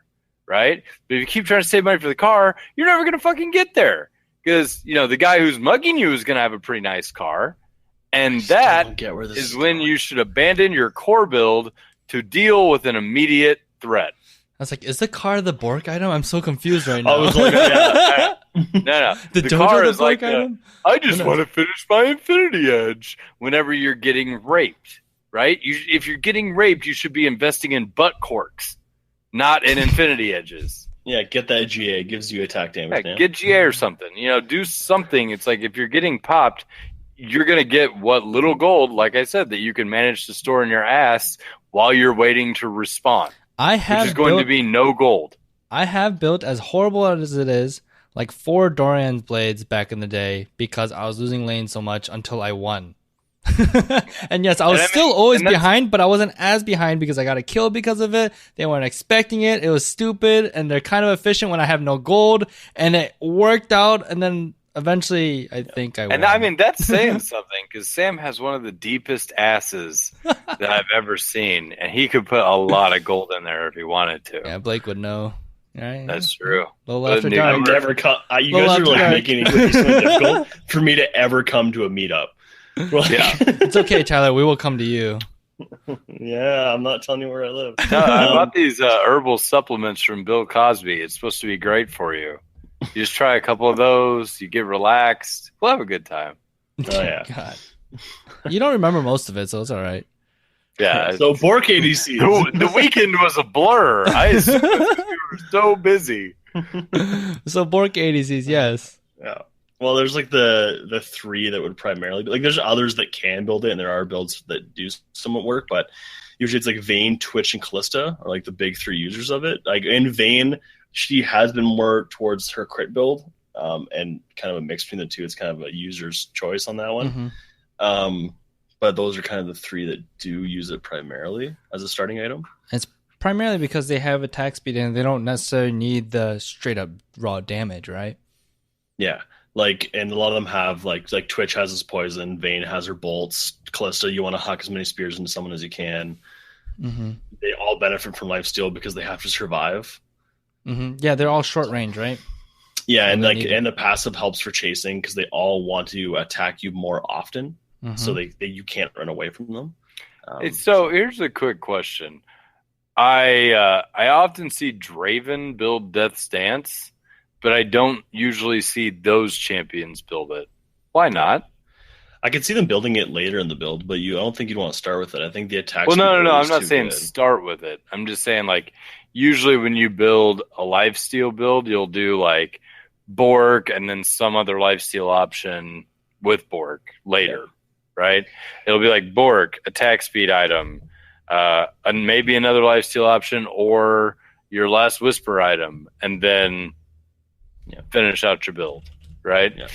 Right? But if you keep trying to save money for the car, you're never going to fucking get there. Because, you know, the guy who's mugging you is going to have a pretty nice car. And that is when you should abandon your core build to deal with an immediate threat. I was like, is the car the Bork item? I'm so confused right now. I was like, no. The car dojo is the Bork like item? I just want to finish my Infinity Edge. Whenever you're getting raped, right? If you're getting raped, you should be investing in butt corks. Not in Infinity Edges. Yeah, get that GA. It gives you attack damage. Yeah, get GA or something. You know, do something. It's like if you're getting popped, you're going to get what little gold, like I said, that you can manage to store in your ass while you're waiting to respawn. Which is going to be no gold. I have built, as horrible as it is, like 4 Dorian's blades back in the day because I was losing lane so much until I won. And yes, I was still always behind, but I wasn't as behind because I got a kill because of it. They weren't expecting it. It was stupid, and they're kind of efficient when I have no gold, and it worked out, and then eventually I think I won. And I mean, that's saying something, because Sam has one of the deepest asses that I've ever seen, and he could put a lot of gold in there if he wanted to. Yeah, Blake would know. Right? That's true. LOLA after dark. You guys are like making it so difficult for me to ever come to a meetup. Yeah, it's okay, Tyler. We will come to you. Yeah, I'm not telling you where I live. No, I bought these herbal supplements from Bill Cosby. It's supposed to be great for you. You just try a couple of those. You get relaxed. We'll have a good time. Oh yeah. God, you don't remember most of it, so it's all right. Yeah. So Bork ADC. The weekend was a blur. I assumed we were so busy. So Bork ADCs, yes. Yeah. Well, there's like the 3 that would primarily be like. There's others that can build it, and there are builds that do somewhat work, but usually it's like Vayne, Twitch, and Callista are like the big 3 users of it. Like in Vayne, she has been more towards her crit build, and kind of a mix between the two. It's kind of a user's choice on that one. Mm-hmm. But those are kind of the 3 that do use it primarily as a starting item. It's primarily because they have attack speed and they don't necessarily need the straight up raw damage, right? Yeah. Like, and a lot of them have like Twitch has his poison, Vayne has her bolts, Callista, you want to huck as many spears into someone as you can. Mm-hmm. They all benefit from lifesteal because they have to survive. Mm-hmm. Yeah, they're all short range, right? Yeah, and the passive helps for chasing because they all want to attack you more often, so they you can't run away from them. So here's a quick question: I often see Draven build Death's Dance, but I don't usually see those champions build it. Why not? I could see them building it later in the build, but I don't think you'd want to start with it. I think the attack. Well, no. I'm is not too saying good. start with it. I'm just saying, like, usually when you build a lifesteal build, you'll do like Bork and then some other lifesteal option with Bork later, right? It'll be like Bork, attack speed item, and maybe another lifesteal option or your last whisper item, and then finish out your build, right? Yeah.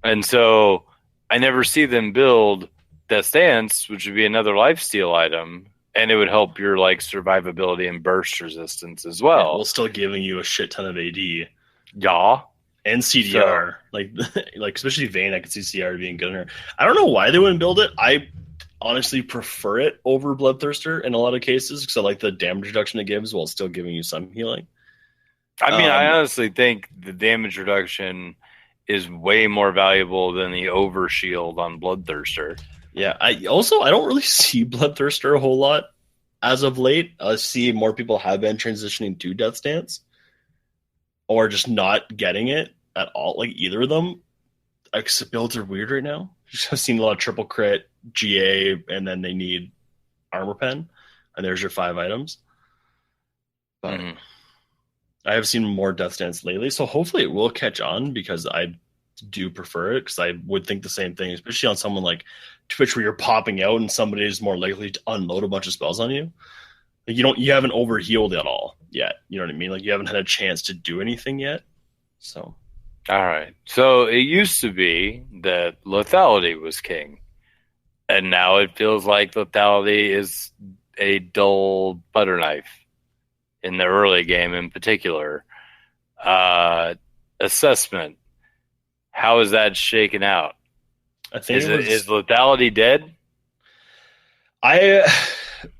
And so I never see them build Death's Dance, which would be another lifesteal item, and it would help your like survivability and burst resistance as well. While still giving you a shit ton of AD. Yeah. And CDR. Like especially Vayne, I could see CDR being good in her. I don't know why they wouldn't build it. I honestly prefer it over Bloodthirster in a lot of cases because I like the damage reduction it gives while still giving you some healing. I mean, I honestly think the damage reduction is way more valuable than the overshield on Bloodthirster. Yeah, I don't really see Bloodthirster a whole lot as of late. I see more people have been transitioning to Death's Dance or just not getting it at all, like either of them. Like, builds are weird right now. I've seen a lot of triple crit, GA, and then they need armor pen, and there's your 5 items. But I have seen more Death's Dance lately, so hopefully it will catch on because I do prefer it because I would think the same thing, especially on someone like Twitch where you're popping out and somebody is more likely to unload a bunch of spells on you. Like you haven't overhealed at all yet. You know what I mean? Like you haven't had a chance to do anything yet. So, all right. So it used to be that lethality was king, and now it feels like lethality is a dull butter knife in the early game, in particular. Assessment. How is that shaken out? I think is lethality dead? I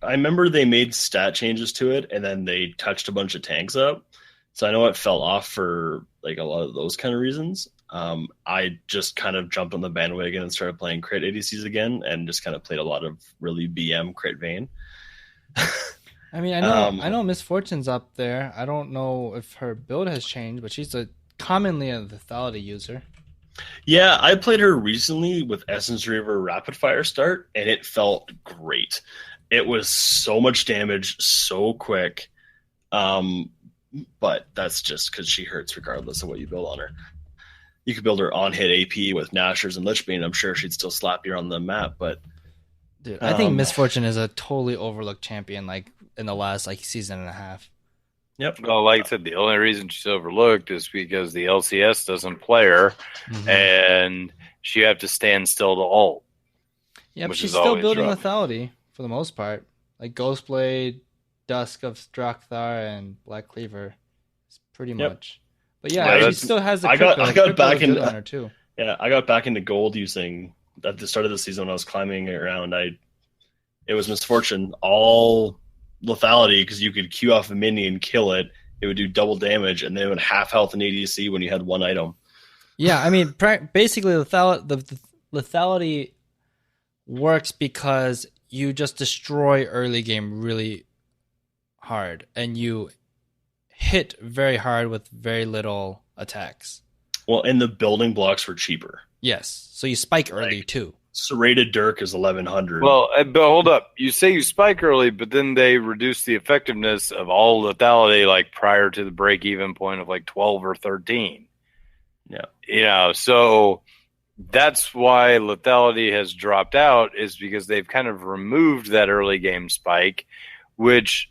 remember they made stat changes to it, and then they touched a bunch of tanks up. So I know it fell off for like a lot of those kind of reasons. I just kind of jumped on the bandwagon and started playing crit ADCs again, and just kind of played a lot of really BM crit Vayne. I mean, I know Miss Fortune's up there. I don't know if her build has changed, but she's commonly a lethality user. Yeah, I played her recently with Essence Reaver Rapid Fire start, and it felt great. It was so much damage, so quick. But that's just because she hurts regardless of what you build on her. You could build her on-hit AP with Nashers and Lichbane. I'm sure she'd still slap you on the map, but... Dude, I think Miss Fortune is a totally overlooked champion, like, in the last, like, season and a half. Yep. Well, like I said, the only reason she's overlooked is because the LCS doesn't play her, and she have to stand still to ult. Yeah, but she's still building lethality for the most part. Like Ghostblade, Dusk of Drakthar, and Black Cleaver. It's pretty much. But yeah, she still has the I got back into on her too. Yeah, I got back into gold using at the start of the season when I was climbing around. It was Misfortune all lethality because you could queue off a minion, kill it. It would do double damage, and then it would half health in ADC when you had one item. Yeah, I mean, basically, the lethality works because you just destroy early game really hard, and you hit very hard with very little attacks. Well, and the building blocks were cheaper. Yes, so you spike early too. Serrated Dirk is 1100. Well, but hold up. You say you spike early, but then they reduce the effectiveness of all lethality like prior to the break-even point of like 12 or 13. Yeah. You know, so that's why lethality has dropped out, is because they've kind of removed that early game spike, which,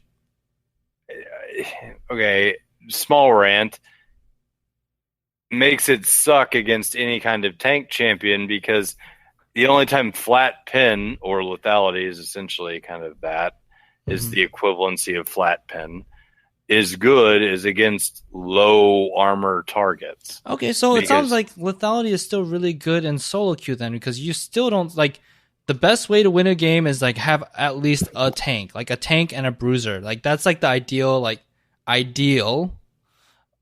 okay, small rant, makes it suck against any kind of tank champion because the only time flat pin or lethality is essentially kind of that, is the equivalency of flat pin, is good is against low armor targets. Okay, so it sounds like lethality is still really good in solo queue then, because you still don't like the best way to win a game is like have at least a tank, like a tank and a bruiser. Like that's like the ideal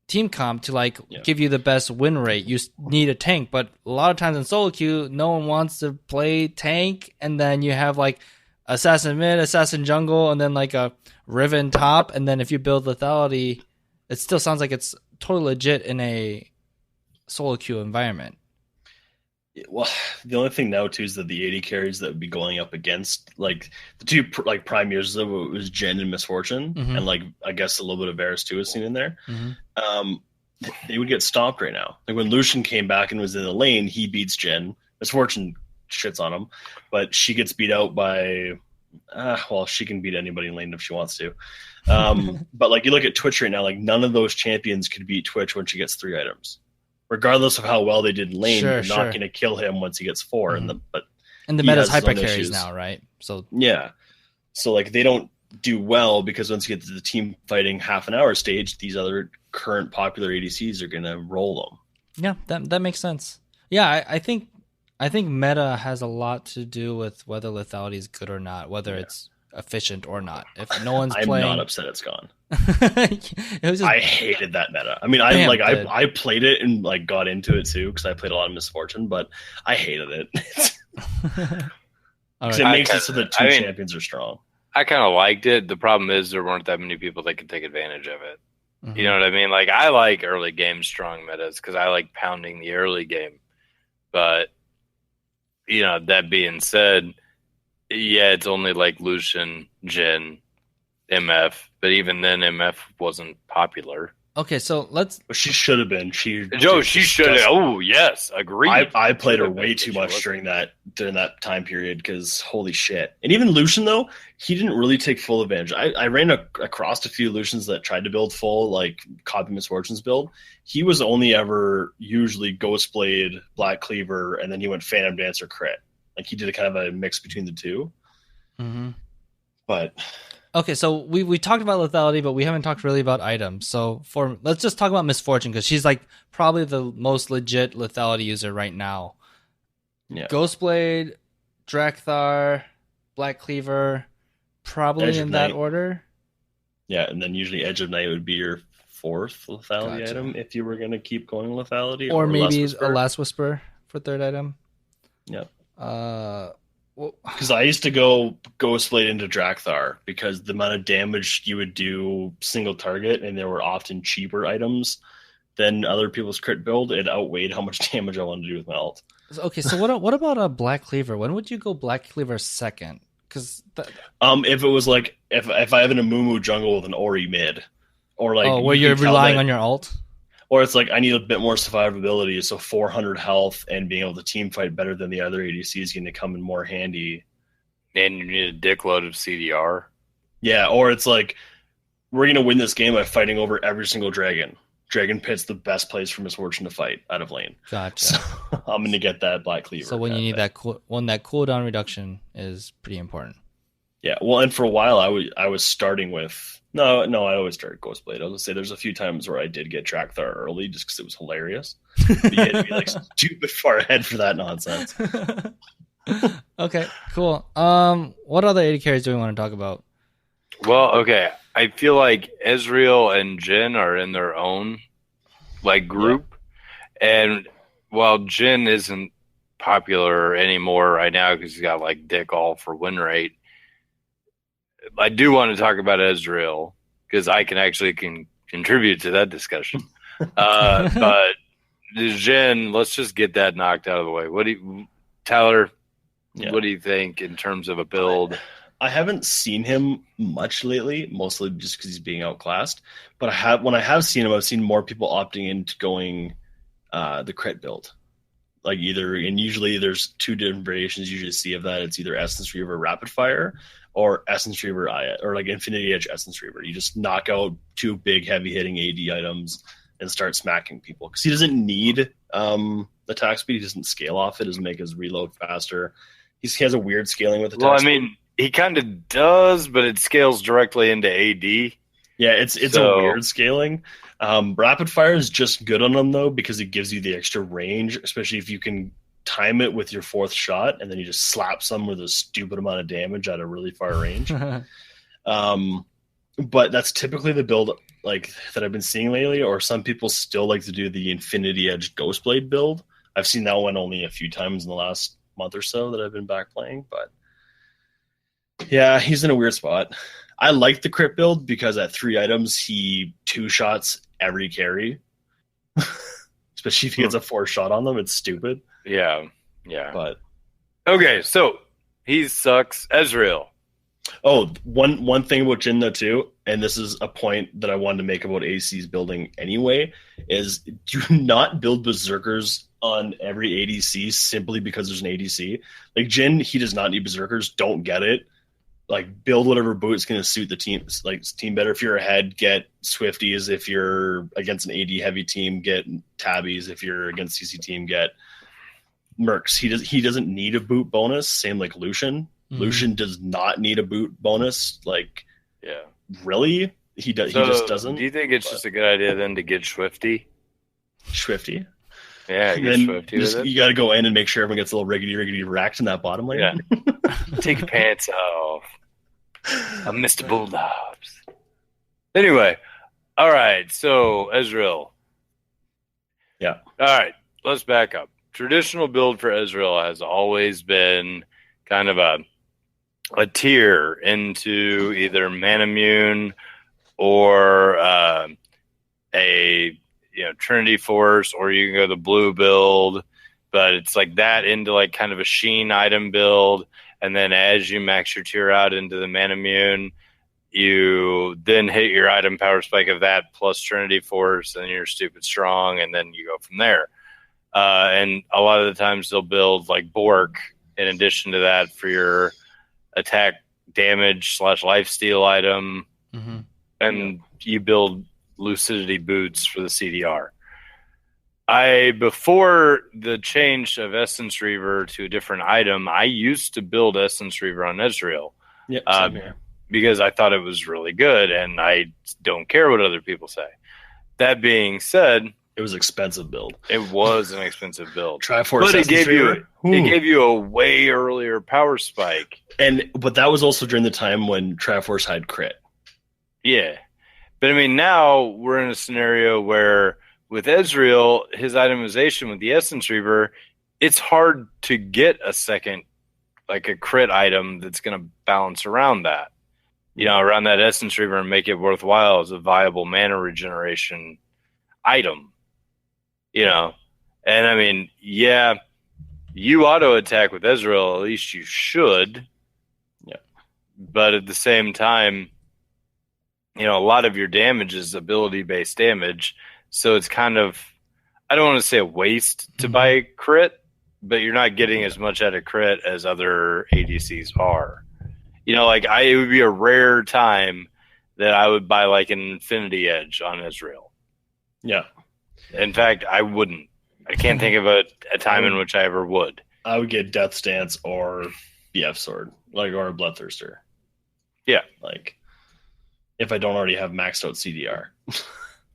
team comp to like give you the best win rate. You need a tank, but a lot of times in solo queue, no one wants to play tank, and then you have like assassin mid, assassin jungle, and then like a Riven top, and then if you build lethality, it still sounds like it's totally legit in a solo queue environment. Well, the only thing now too is that the 80 carries that would be going up against like the two like prime users of it was Jin and Misfortune, and like I guess a little bit of Varus too was seen in there. They would get stomped right now. Like when Lucian came back and was in the lane, he beats Jin. Misfortune shits on him, but she gets beat out by. Well, she can beat anybody in lane if she wants to. But like you look at Twitch right now, like none of those champions could beat Twitch when she gets 3 items. Regardless of how well they did in lane, you're not going to kill him once he gets 4. And the meta's hyper carries now, right? So yeah, so like they don't do well because once you get to the team fighting half an hour stage, these other current popular ADCs are going to roll them. Yeah, that makes sense. Yeah, I think meta has a lot to do with whether lethality is good or not, whether it's efficient or not. If no one's playing, I'm not upset it's gone. It was just, I hated that meta. I mean, I played it and like got into it too because I played a lot of Misfortune, but I hated it. Because it makes it so that two champions are strong. I kind of liked it. The problem is there weren't that many people that could take advantage of it. You know what I mean? Like I like early game strong metas because I like pounding the early game. But you know, that being said, yeah, it's only like Lucian, Jin, MF, but even then, MF wasn't popular. Okay, so let's. She should have been. She should have. Oh yes, agreed. I played her way too much during that time period because holy shit. And even Lucian though, he didn't really take full advantage. I ran across a few Lucians that tried to build full like copy Misfortune's build. He was only ever usually Ghost Blade, Black Cleaver, and then he went Phantom Dancer crit. Like he did a kind of a mix between the two. But. Okay, so we talked about lethality, but we haven't talked really about items. So let's just talk about Misfortune because she's like probably the most legit lethality user right now. Yeah. Ghostblade, Drakthar, Black Cleaver, probably in that order. Yeah, and then usually Edge of Night would be your 4th lethality item if you were going to keep going lethality. Or maybe a Last Whisper for 3rd item. Yep. Because I used to go Ghostblade into Drakthar because the amount of damage you would do single target, and there were often cheaper items than other people's crit build. It outweighed how much damage I wanted to do with my ult. Okay, so what about a Black Cleaver? When would you go Black Cleaver second? Because if it was like if I have an Amumu jungle with an Ori mid, or like where you're relying on your ult. Or it's like I need a bit more survivability, so 400 health and being able to team fight better than the other ADC is going to come in more handy. And you need a dickload of CDR. Yeah, or it's like we're going to win this game by fighting over every single dragon. Dragon Pit's the best place for Misfortune to fight out of lane. Gotcha. So I'm going to get that Black Cleaver. So when you need that cooldown reduction is pretty important. Yeah, well, and for a while I was starting with. No, I always started Ghostblade. I was going to say there's a few times where I did get Drakthar early just because it was hilarious. But you had to be like stupid far ahead for that nonsense. Okay, cool. What other 80 carries do we want to talk about? Well, okay. I feel like Ezreal and Jin are in their own like group. Yeah. And while Jin isn't popular anymore right now because he's got like dick all for win rate, I do want to talk about Ezreal because I can actually contribute to that discussion. But Jin, let's just get that knocked out of the way. Tyler, what do you think in terms of a build? I haven't seen him much lately, mostly just because he's being outclassed. But when I have seen him, I've seen more people opting into going the crit build. Like usually there's 2 different variations you usually see of that. It's either Essence Reaver Rapid Fire or Essence Reaver or like Infinity Edge Essence Reaver. You just knock out 2 big heavy hitting AD items and start smacking people because he doesn't need attack speed. He doesn't scale off it. Doesn't make his reload faster. He has a weird scaling with attack speed. Well, I mean, he kind of does, but it scales directly into AD. Yeah, it's a weird scaling. Rapid Fire is just good on him though because it gives you the extra range, especially if you can time it with your 4th shot and then you just slap someone with a stupid amount of damage at a really far range. But that's typically the build like that I've been seeing lately, or some people still like to do the Infinity Edge Ghostblade build. I've seen that one only a few times in the last month or so that I've been back playing, but yeah, he's in a weird spot. I like the crit build because at 3 items he 2-shots every carry. Especially if he gets a 4 shot on them, it's stupid. Yeah. Yeah. But okay, so he sucks. Ezreal. oh, one thing about Jin though too, and this is a point that I wanted to make about AC's building anyway, is do not build berserkers on every ADC simply because there's an ADC. Like Jin, he does not need berserkers. Don't get it. Like build whatever boot's going to suit the team, like team better. If you're ahead, get Swifties. If you're against an AD heavy team, get Tabbies. If you're against CC team, get Mercs. He doesn't need a boot bonus. Same like Lucian. Mhm. Lucian does not need a boot bonus. Like Yeah. really, he does. So, He just doesn't. do you think it's just a good idea then to get Swifty? Swifty. Yeah, And get then Swifty with it. you got to go in and make sure everyone gets a little riggedy racked in that bottom lane. Yeah. Take your pants off. I missed the Bulldogs. Anyway, all right. So Ezreal. Yeah. All right. Let's back up. Traditional build for Ezreal has always been kind of a tier into either Manamune or a Trinity Force, or you can go the blue build, but it's like that into like kind of a Sheen item build. And then as you max your tier out into the Manamune, you then hit your item power spike of that plus Trinity Force, and you're stupid strong, and then you go from there. And a lot of the times they'll build like Bork in addition to that for your attack damage / lifesteal item. Mhm. And you build Lucidity boots for the CDR. Before the change of Essence Reaver to a different item, I used to build Essence Reaver on Ezreal Yep. Same here. because I thought it was really good, and I don't care what other people say. That being said, It was expensive build. it was an expensive build, Triforce. but it Essence gave Reaver. you a way earlier power spike. But that was also during the time when Triforce had crit. Yeah, but I mean, now we're in a scenario where with Ezreal, his itemization with the Essence Reaver, it's hard to get a second, like a crit item that's going to balance around that, around that Essence Reaver and make it worthwhile as a viable mana regeneration item, And I mean, yeah, you auto attack with Ezreal, at least you should. Yeah. But at the same time, a lot of your damage is ability-based damage. So it's kind of, I don't want to say a waste to buy crit, but you're not getting as much out of crit as other ADCs are. It would be a rare time that I would buy like an Infinity Edge on Ezreal. Yeah. In fact, I wouldn't. I can't think of a time in which I ever would. I would get Death Stance or BF Sword, or a Bloodthirster. Yeah. Like, if I don't already have maxed out CDR.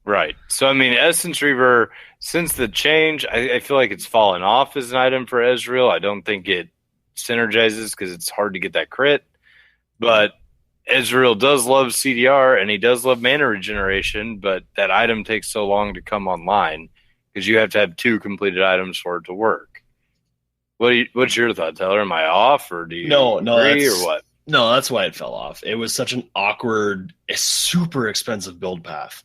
Right. So, I mean, Essence Reaver, since the change, I feel like it's fallen off as an item for Ezreal. I don't think it synergizes because it's hard to get that crit. But Ezreal does love CDR, and he does love mana regeneration, but that item takes so long to come online because you have to have 2 completed items for it to work. What's your thought, Tyler? Am I off, or do you agree, or what? No, that's why it fell off. It was such an awkward, super expensive build path.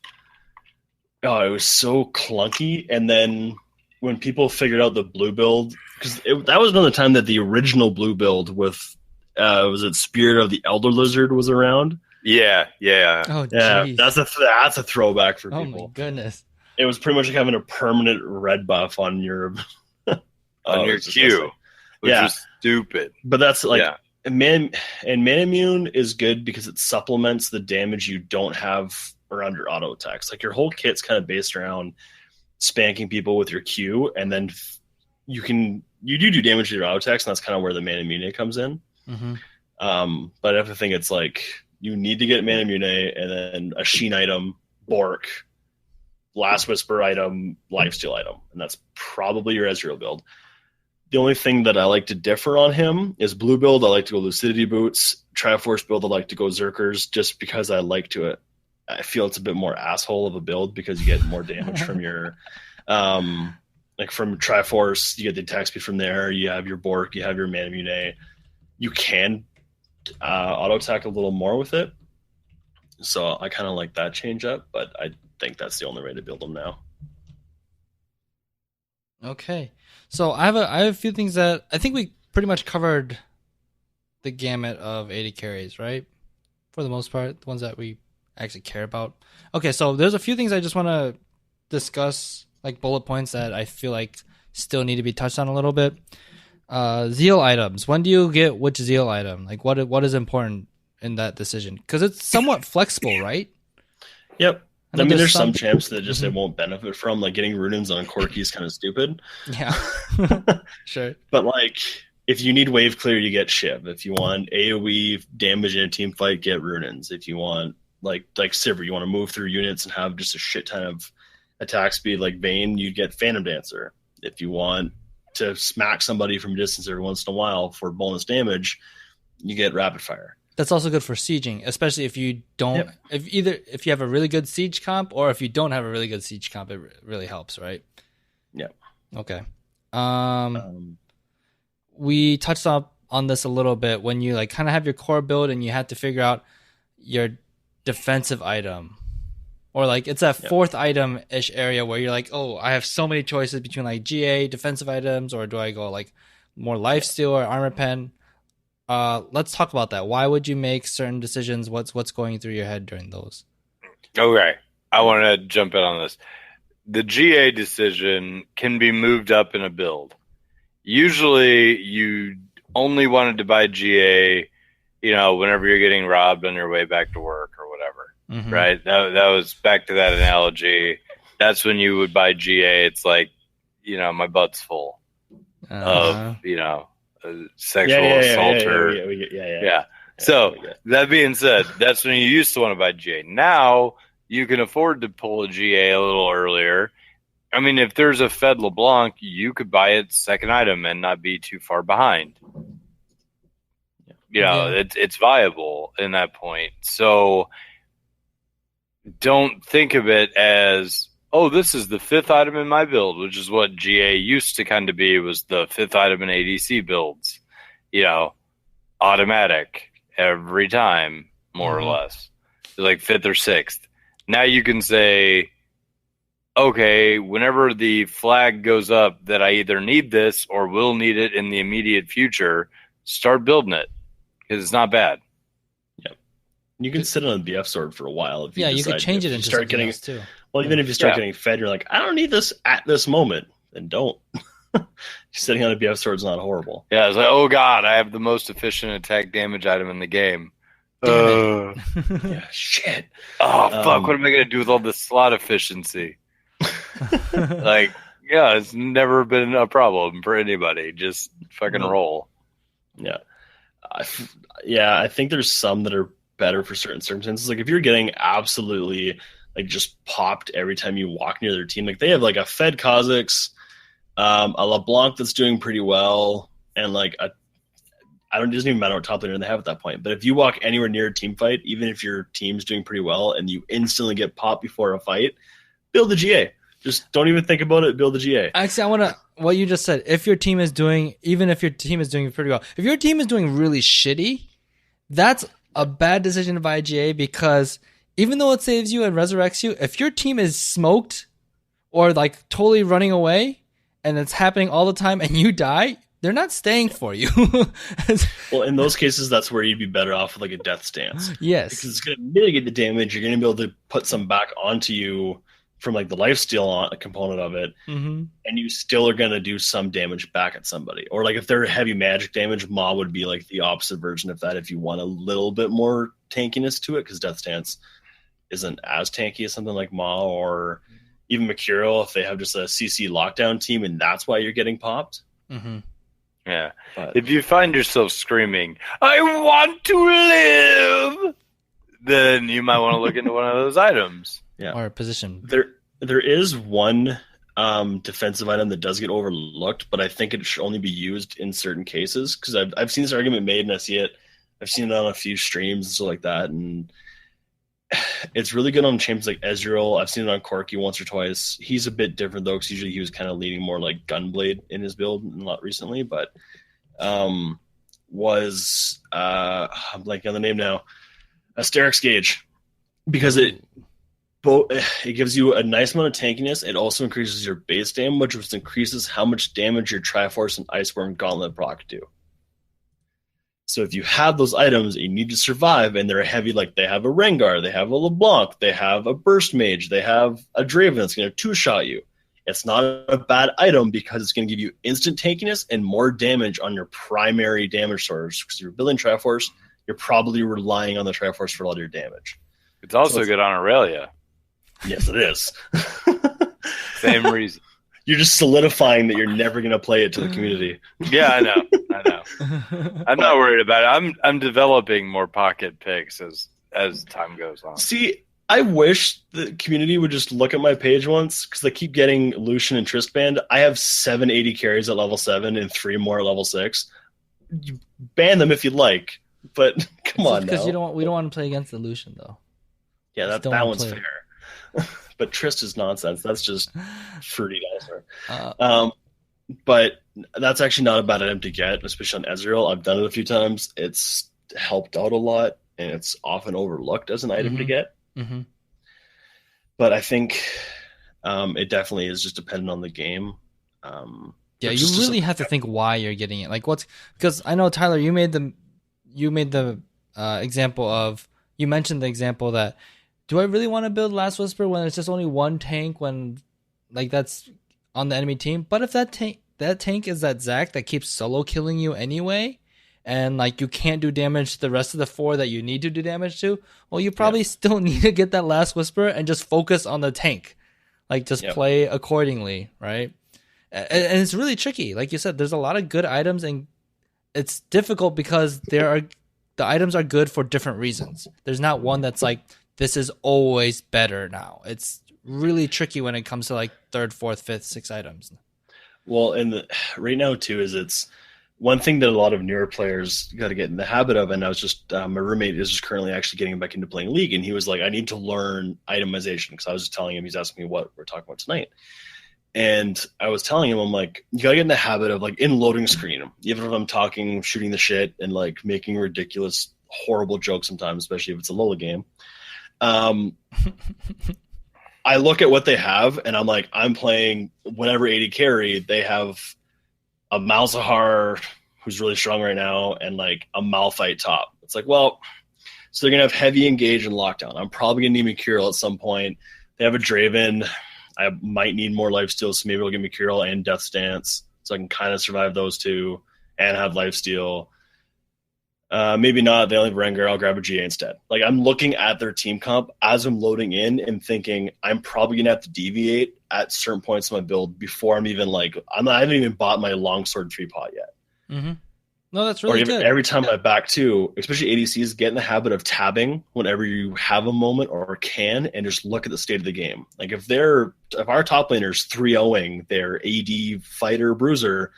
Oh, it was so clunky. And then when people figured out the blue build, because that was another time that the original blue build with, was it Spirit of the Elder Lizard was around? Yeah. Oh, Yeah, jeez. that's a throwback for Oh people. my goodness. It was pretty much like having a permanent red buff on your on your Q, which was stupid. But that's like, and Manamune is good because it supplements the damage you don't have around your auto attacks. Like your whole kit's kind of based around spanking people with your Q, and then you do damage to your auto attacks, and that's kind of where the Manamune comes in. Mm-hmm. But I think it's like you need to get Manamune and then a Sheen item, Bork, Last Whisper item, Lifesteal item, and that's probably your Ezreal build. The only thing that I like to differ on him is blue build. I like to go Lucidity boots. Triforce build, I like to go Zerkers, just because I feel it's a bit more asshole of a build because you get more damage from your, like from Triforce, you get the attack speed from there. You have your Bork, you have your Manamune. You can auto attack a little more with it. So I kind of like that change up, but I think that's the only way to build them now. Okay. So I have a few things that I think we pretty much covered the gamut of AD carries, right? For the most part, the ones that we actually care about. Okay, so there's a few things I just want to discuss, like bullet points that I feel like still need to be touched on a little bit. Zeal items. When do you get which zeal item? Like what is important in that decision? Because it's somewhat flexible, right? Yep. I mean, there's some champs that just Mhm. it won't benefit from, like getting Runins on Corki is kind of stupid. Yeah. Sure. But like, if you need wave clear, you get Shiv. If you want AoE damage in a team fight, get Runins. If you want like Sivir, you want to move through units and have just a shit ton of attack speed like Vayne, you get Phantom Dancer. If you want to smack somebody from distance every once in a while for bonus damage, you get Rapid Fire. That's also good for sieging, especially if you don't, if you have a really good siege comp or if you don't have a really good siege comp, it really helps, right? Yeah. Okay. We touched on this a little bit when you like kind of have your core build and you have to figure out your defensive item, or like it's a fourth item ish area where you're like, oh, I have so many choices between like GA defensive items, or do I go like more lifesteal or armor pen? Let's talk about that. Why would you make certain decisions? What's going through your head during those? Okay, I want to jump in on this. The GA decision can be moved up in a build. Usually, you only wanted to buy GA, whenever you're getting robbed on your way back to work or whatever, right? That was back to that analogy. That's when you would buy GA. It's like, my butt's full of, sexual assaulter. Yeah. So that being said, that's when you used to want to buy GA. Now you can afford to pull a GA a little earlier. I mean, if there's a Fed LeBlanc, you could buy its second item and not be too far behind. It's viable in that point. So don't think of it as, oh, this is the fifth item in my build, which is what GA used to kind of be, was the fifth item in ADC builds. Automatic every time, more or less. Like fifth or sixth. Now you can say, okay, whenever the flag goes up that I either need this or will need it in the immediate future, start building it, because it's not bad. Yep. You can sit on a BF sword for a while. If you you could change it into something else too. Well, even if you start getting fed, you're like, I don't need this at this moment. Then don't. Sitting on a BF sword is not horrible. Yeah, it's like, oh god, I have the most efficient attack damage item in the game. Yeah, shit. Oh, fuck, what am I going to do with all this slot efficiency? It's never been a problem for anybody. Just fucking roll. Yeah. I think there's some that are better for certain circumstances. Like if you're getting absolutely like just popped every time you walk near their team, like they have like a Fed Kha'Zix, a LeBlanc that's doing pretty well, and like it doesn't even matter what top laner they have at that point. But if you walk anywhere near a team fight, even if your team's doing pretty well and you instantly get popped before a fight, build the GA. Just don't even think about it. Build the GA. Actually, I want to, what you just said, if your team is doing, even if your team is doing pretty well, if your team is doing really shitty, that's a bad decision to buy GA, because even though it saves you and resurrects you, if your team is smoked or like totally running away and it's happening all the time and you die, they're not staying for you. Well, in those cases, that's where you'd be better off with like a death stance. Yes. Because it's going to mitigate the damage. You're going to be able to put some back onto you from like the lifesteal component of it, and you still are going to do some damage back at somebody. Or like if they're heavy magic damage, Maw would be like the opposite version of that if you want a little bit more tankiness to it, because Death Stance isn't as tanky as something like Maw, or even Mercurial if they have just a CC lockdown team and that's why you're getting popped. Yeah. But if you find yourself screaming, I want to live, then you might want to look into one of those items. Yeah. Or position. There is one defensive item that does get overlooked, but I think it should only be used in certain cases, because I've seen this argument made and I see it. I've seen it on a few streams and stuff like that, and it's really good on champions like Ezreal. I've seen it on Corki once or twice. He's a bit different though, because usually he was kind of leaning more like Gunblade in his build, a lot recently, but I'm blanking on the name now. Asterix Gauge, because it gives you a nice amount of tankiness. It also increases your base damage, which increases how much damage your Triforce and Iceborne Gauntlet proc do. So if you have those items and you need to survive, and they're heavy, like they have a Rengar, they have a LeBlanc, they have a Burst Mage, they have a Draven that's going to two-shot you. It's not a bad item because it's going to give you instant tankiness and more damage on your primary damage source. Because you're building Triforce, you're probably relying on the Triforce for all your damage. It's also good on Aurelia. Yes, it is. Same reason. You're just solidifying that you're never going to play it to the community. Yeah, I know. I'm not worried about it. I'm developing more pocket picks as time goes on. See, I wish the community would just look at my page once, because I keep getting Lucian and Trist banned. I have 780 carries at level 7 and 3 more at level 6. You ban them if you'd like, but come on now. Because we don't want to play against the Lucian, though. Yeah, that one's fair. But Trist is nonsense. That's just fruity dinosaur. But that's actually not a bad item to get, especially on Ezreal. I've done it a few times. It's helped out a lot, and it's often overlooked as an item to get. Mm-hmm. But I think it definitely is just dependent on the game. Yeah, you really have to think why you're getting it. Like because I know, Tyler, you made the example of, you mentioned the example that, do I really want to build Last Whisper when it's just only one tank, when like that's on the enemy team? But if that tank is that Zac that keeps solo killing you anyway, and like you can't do damage to the rest of the 4 that you need to do damage to, well, you probably still need to get that Last Whisper and just focus on the tank. Like just play accordingly, right? And it's really tricky. Like you said, there's a lot of good items, and it's difficult because the items are good for different reasons. There's not one that's like, this is always better now. It's really tricky when it comes to like 3rd, 4th, 5th, 6th items. Well, and right now too is it's one thing that a lot of newer players got to get in the habit of. And I was just my roommate is just currently actually getting back into playing League, and he was like, I need to learn itemization, because I was just telling him, he's asking me what we're talking about tonight. And I was telling him, I'm like, you gotta get in the habit of, like, in loading screen, even if I'm talking, shooting the shit, and like making ridiculous, horrible jokes sometimes, especially if it's a LOLA game. I look at what they have, and I'm like, I'm playing whatever 80 carry. They have a Malzahar who's really strong right now, and like a Malphite top. It's like, well, so they're gonna have heavy engage and lockdown. I'm probably gonna need Mercurial at some point. They have a Draven. I might need more lifesteal, so maybe I'll get Mercurial and Death Stance, so I can kind of survive those two and have lifesteal. Maybe not. They only have Rengar. I'll grab a GA instead. Like, I'm looking at their team comp as I'm loading in and thinking, I'm probably gonna have to deviate at certain points in my build before I'm even like, I haven't even bought my longsword 3-pot yet. Mm-hmm. No, that's really good. Every time I back too, especially ADCs, get in the habit of tabbing whenever you have a moment or can, and just look at the state of the game. Like, if our top laner's 3-0ing their AD fighter bruiser,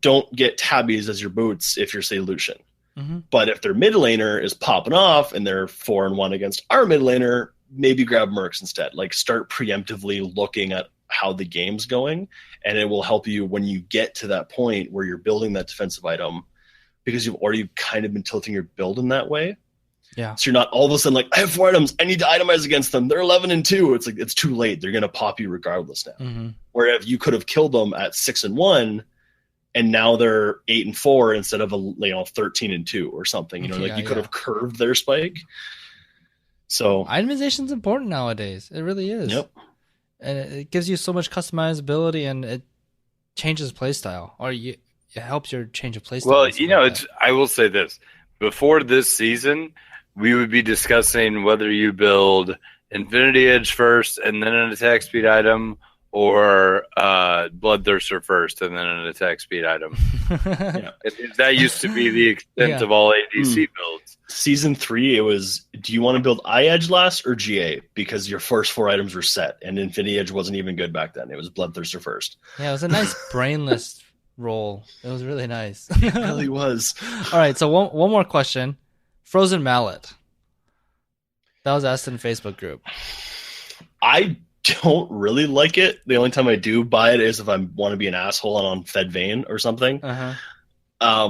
don't get tabbies as your boots if you're, say, Lucian. Mm-hmm. But if their mid laner is popping off and they're 4-1 against our mid laner, maybe grab Mercs instead. Like, start preemptively looking at how the game's going, and it will help you when you get to that point where you're building that defensive item, because you've already kind of been tilting your build in that way. Yeah. So you're not all of a sudden like, I have 4 items, I need to itemize against them. They're 11-2. It's like, it's too late. They're going to pop you regardless now. Mm-hmm. Where if you could have killed them at 6-1, and now they're 8-4 instead of 13-2 or something. You know, you could have curved their spike. So itemization is important nowadays. It really is. Yep. And it gives you so much customizability, and it changes playstyle, or it helps your change of playstyle. Well, you know, I will say this: before this season, we would be discussing whether you build Infinity Edge first and then an attack speed item, or Bloodthirster first and then an attack speed item. That used to be the extent of all ADC builds. Season 3, it was, do you want to build Edge last or GA? Because your first 4 items were set, and Infinity Edge wasn't even good back then. It was Bloodthirster first. Yeah, it was a nice brainless roll. It was really nice. It really was. All right, so one more question. Frozen Mallet. That was asked in the Facebook group. I don't really like it. The only time I do buy it is if I want to be an asshole and on Fed Vein or something. Uh-huh.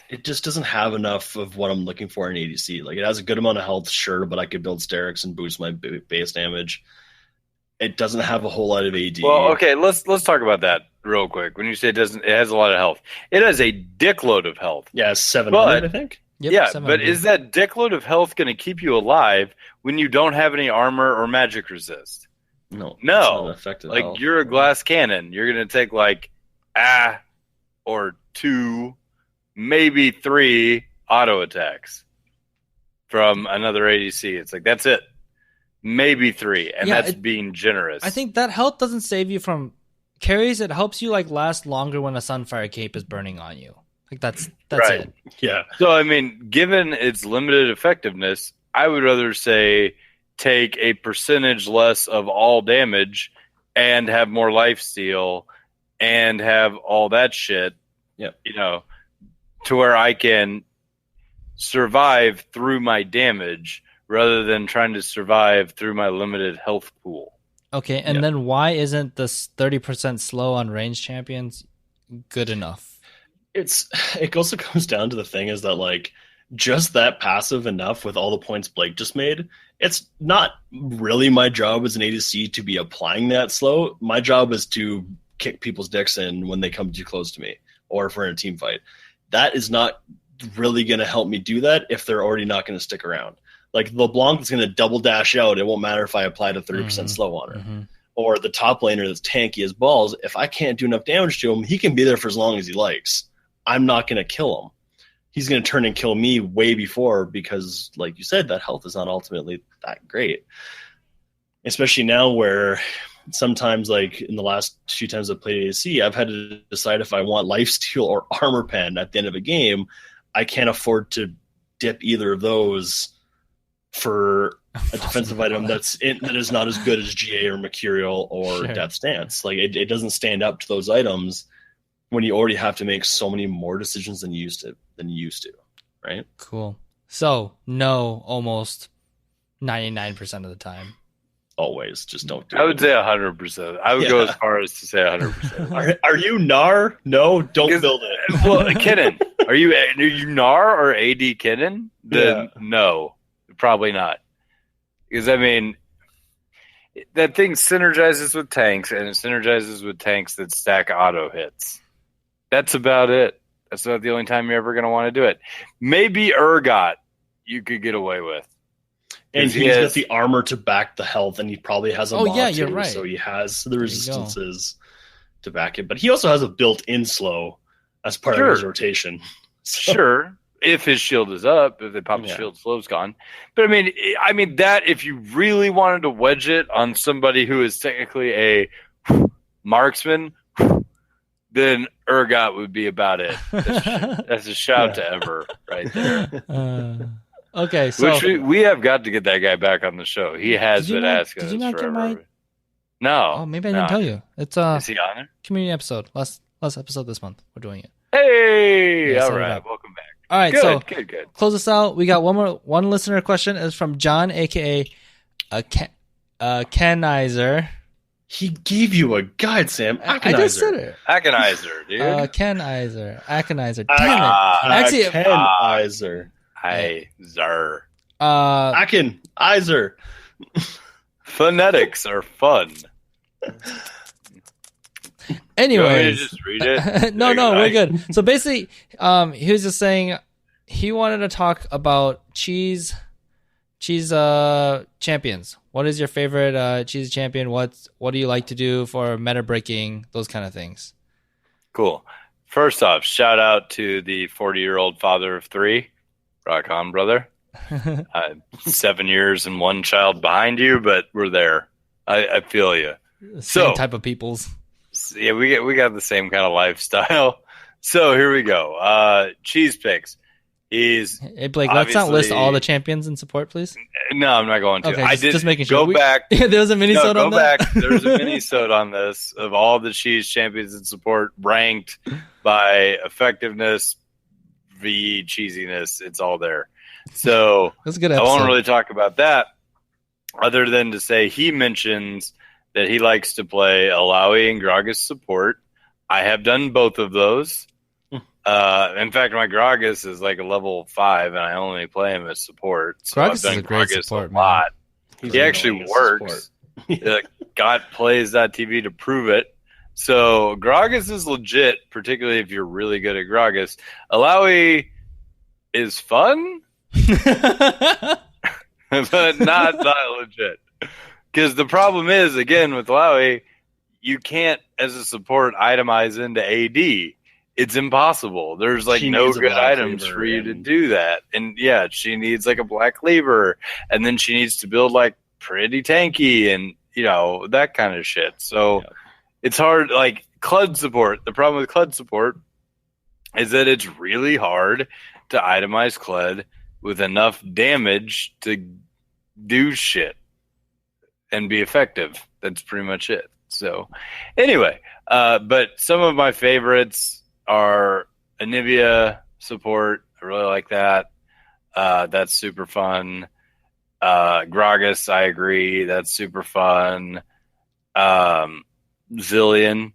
it just doesn't have enough of what I'm looking for in ADC. Like, it has a good amount of health, sure, but I could build Sterix and boost my base damage. It doesn't have a whole lot of AD. Well, okay, let's talk about that real quick. When you say it has a lot of health, it has a dickload of health. Yeah, 700, I think. Yep, yeah, 700. but is that dickload of health going to keep you alive when you don't have any armor or magic resist? No. No. Effective Like, health. you're a glass cannon. You're going to take, like, or 2, maybe 3 auto attacks from another ADC. It's like, that's it. Maybe 3, and that's being generous. I think that health doesn't save you from carries. It helps you like last longer when a Sunfire Cape is burning on you. Like that's right. it. Yeah. So, I mean, given its limited effectiveness, I would rather say take a percentage less of all damage and have more lifesteal and have all that shit, to where I can survive through my damage rather than trying to survive through my limited health pool. Okay, and then why isn't this 30% slow on range champions good enough? It also comes down to the thing is that, like, just that passive enough with all the points Blake just made, it's not really my job as an ADC to be applying that slow. My job is to kick people's dicks in when they come too close to me or if we're in a team fight. That is not really going to help me do that if they're already not going to stick around. Like, LeBlanc is going to double dash out. It won't matter if I apply a 30% slow on her. Mm-hmm. Or the top laner that's tanky as balls. If I can't do enough damage to him, he can be there for as long as he likes. I'm not going to kill him. He's going to turn and kill me way before because, like you said, that health is not ultimately that great. Especially now where sometimes, like in the last few times I've played ADC, I've had to decide if I want lifesteal or armor pen at the end of a game. I can't afford to dip either of those for a defensive item that is not as good as GA or Mercurial or Death's Dance. Like, it doesn't stand up to those items when you already have to make so many more decisions than you used to, right? Cool. So, no, almost 99% of the time. Always. Just don't do it. I would say 100%. I would go as far as to say 100%. Are you Gnar? No, don't build it. Well, Kennen, are you Gnar or AD Kennen? Then no, probably not. Because, I mean, that thing synergizes with tanks, and it synergizes with tanks that stack auto hits. That's about it. That's not the only time you're ever going to want to do it. Maybe Urgot you could get away with. And he's got the armor to back the health, and he probably has a mod you're too, right. so he has the resistances to back it. But he also has a built-in slow as part of his rotation. So. Sure, if his shield is up, if they pop the shield, slow's gone. But I mean that if you really wanted to wedge it on somebody who is technically a marksman, then Urgot would be about it. That's a shout to Ever right there. Okay, so which we have got to get that guy back on the show. He has been asking us forever. No. Oh, maybe I didn't tell you. It's is he on there? Community episode. Last episode this month. We're doing it. Hey, all right. Welcome back. All right, good. Close us out. We got one listener question is from John, aka Kenizer. He gave you a guide, Sam. I just said it. Akenizer, dude. Akenizer. Damn it. Actually, Akenizer. Akenizer. Phonetics are fun. Anyways, just read it. no, we're good. So basically, he was just saying he wanted to talk about cheese champions. What is your favorite cheese champion? What do you like to do for meta breaking? Those kind of things. Cool. First off, shout out to the 40-year-old father of 3. Rock on, brother. 7 years and 1 child behind you, but we're there. I feel you. Same type of peoples. Yeah, we got the same kind of lifestyle. So here we go. Cheese picks. Hey Blake, let's not list all the champions in support, please. No, I'm not going to. Okay, just making sure. Go back. There was a mini-sode on that? Go back. There's a mini-sode on this of all the cheese champions in support ranked by effectiveness, v cheesiness. It's all there. So that's a good episode. I won't really talk about that other than to say he mentions that he likes to play Alawi and Gragas support. I have done both of those. In fact, my Gragas is like a level 5, and I only play him as support. So Gragas I've done is a great Gragas support, a lot. He's He actually annoying as works. Got plays.tv to prove it. So Gragas is legit, particularly if you're really good at Gragas. Alawi is fun, but not legit. Because the problem is, again, with Alawi, you can't, as a support, itemize into AD. It's impossible. There's like She no needs a good black items cleaver for you to and- do that. And yeah, she needs like a black cleaver, and then she needs to build like pretty tanky and that kind of shit. So it's hard. Like CLUD support. The problem with CLUD support is that it's really hard to itemize CLUD with enough damage to do shit and be effective. That's pretty much it. So anyway, but some of my favorites are Anivia support. I really like that. That's super fun. Gragas, I agree. That's super fun. Zillion,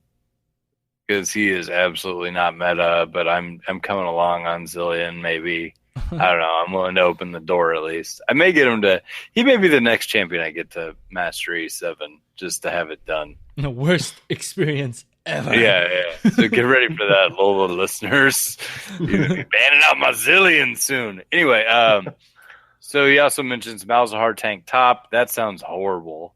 because he is absolutely not meta, but I'm coming along on Zillion. Maybe I don't know. I'm willing to open the door at least. I may get him to. He may be the next champion I get to Mastery 7 just to have it done. The worst experience ever. Yeah. So get ready for that, LOLA listeners. You're gonna be banning out my Zillion soon. Anyway, so he also mentions Malzahar tank top. That sounds horrible.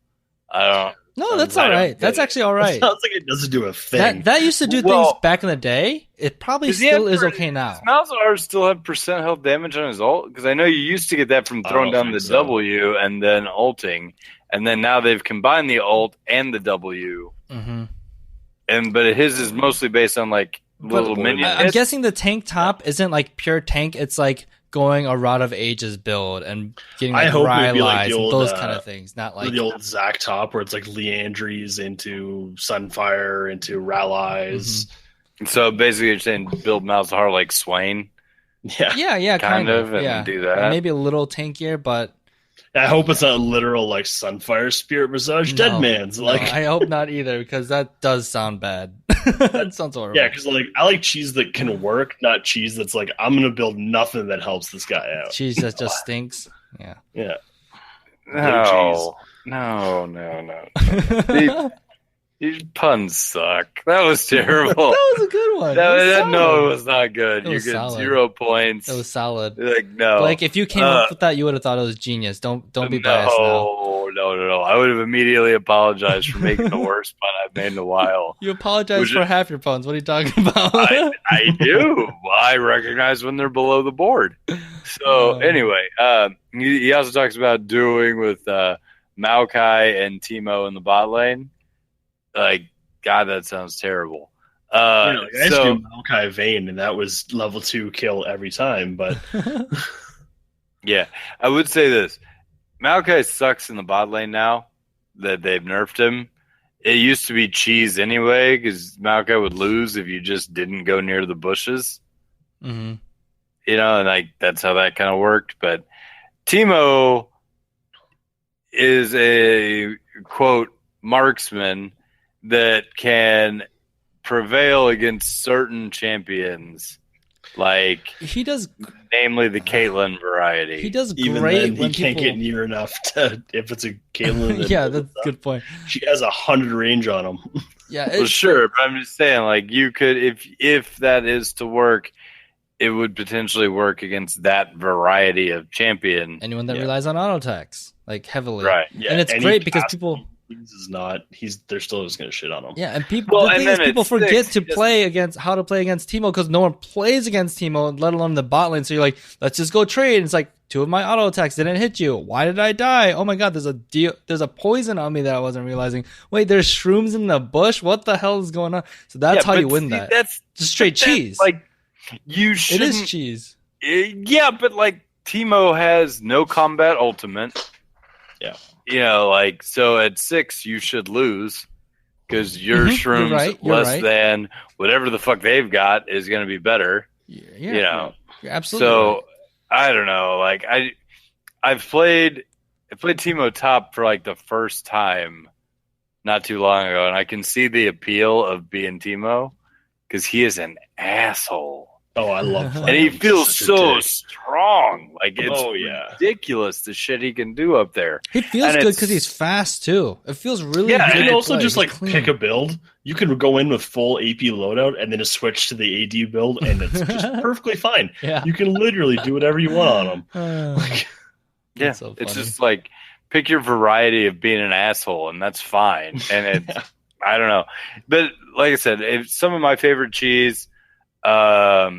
I don't. No, that's all right. That's actually all right. Sounds like it doesn't do a thing. That used to do things back in the day. It probably still is okay now. Does Malzahar still have percent health damage on his ult? Because I know you used to get that from throwing down the W and then ulting, and then now they've combined the ult and the W. Mm-hmm. But his is mostly based on like little minions. I'm guessing the tank top isn't like pure tank. It's like going a Rod of Ages build and getting like Rylai's and those kind of things. Not like the old Zac top where it's like Leandries into Sunfire into Rylai's. So basically, you're saying build Malzahar like Swain. Yeah, kind of, and do that. And maybe a little tankier, but I hope it's not literal like Sunfire Spirit Visage Deadman's. I hope not either, because that does sound bad. That sounds horrible. Yeah, because like I like cheese that can work, not cheese that's like I'm gonna build nothing that helps this guy out. Cheese that just stinks. Yeah. No. These puns suck. That was terrible. That was a good one. No, it was not good. You get solid. 0 points. It was solid. Like no. Like if you came up with that, you would have thought it was genius. Don't be biased now. No. I would have immediately apologized for making the worst pun I've made in a while. You apologize for half your puns. What are you talking about? I do. I recognize when they're below the board. So anyway, he also talks about doing with Maokai and Teemo in the bot lane. Like, God, that sounds terrible. I used to do Maokai Vayne, and that was level 2 kill every time. But yeah, I would say this: Maokai sucks in the bot lane now that they've nerfed him. It used to be cheese anyway, because Maokai would lose if you just didn't go near the bushes. Mm-hmm. And like that's how that kind of worked. But Teemo is a quote marksman that can prevail against certain champions, like he does, namely the Caitlyn variety. He does even great then, when he can't get near enough to if it's a Caitlyn. Yeah, that's a good point. She has 100 range on him. Yeah, well, sure, but I'm just saying, like you could, if that is to work, it would potentially work against that variety of champion. Anyone that relies on auto attacks like heavily, right? Yeah, and it's great because people. Is not. They're still just going to shit on him. Yeah, and people. Well, the thing is, people forget to play against how to play against Teemo because no one plays against Teemo, let alone the bot lane. So you're like, let's just go trade. And it's like 2 of my auto attacks didn't hit you. Why did I die? Oh my god, there's a poison on me that I wasn't realizing. Wait, there's shrooms in the bush. What the hell is going on? So that's how you win that. That's just straight cheese. Like you should. It is cheese. Yeah, but like Teemo has no combat ultimate. Yeah. Like, so at 6, you should lose because your shrooms less than whatever the fuck they've got is going to be better. Yeah, You're absolutely so, I don't know. Like, I played Teemo top for like the first time not too long ago, and I can see the appeal of being Teemo because he is an asshole. Oh, I love And he Platinum. feels Such a so dick. strong. Like, it's Oh, yeah. ridiculous the shit he can do up there. He feels And good it's- because he's fast too. It feels really Yeah, good. You and can to also play. just He's like clean. pick a build. You can go in with full AP loadout and then just switch to the AD build, and it's just perfectly fine. Yeah. You can literally do whatever you want on him. Like, Yeah, That's so it's funny. just like pick your variety of being an asshole, and that's fine. And it's I don't know, but like I said, if some of my favorite cheese, I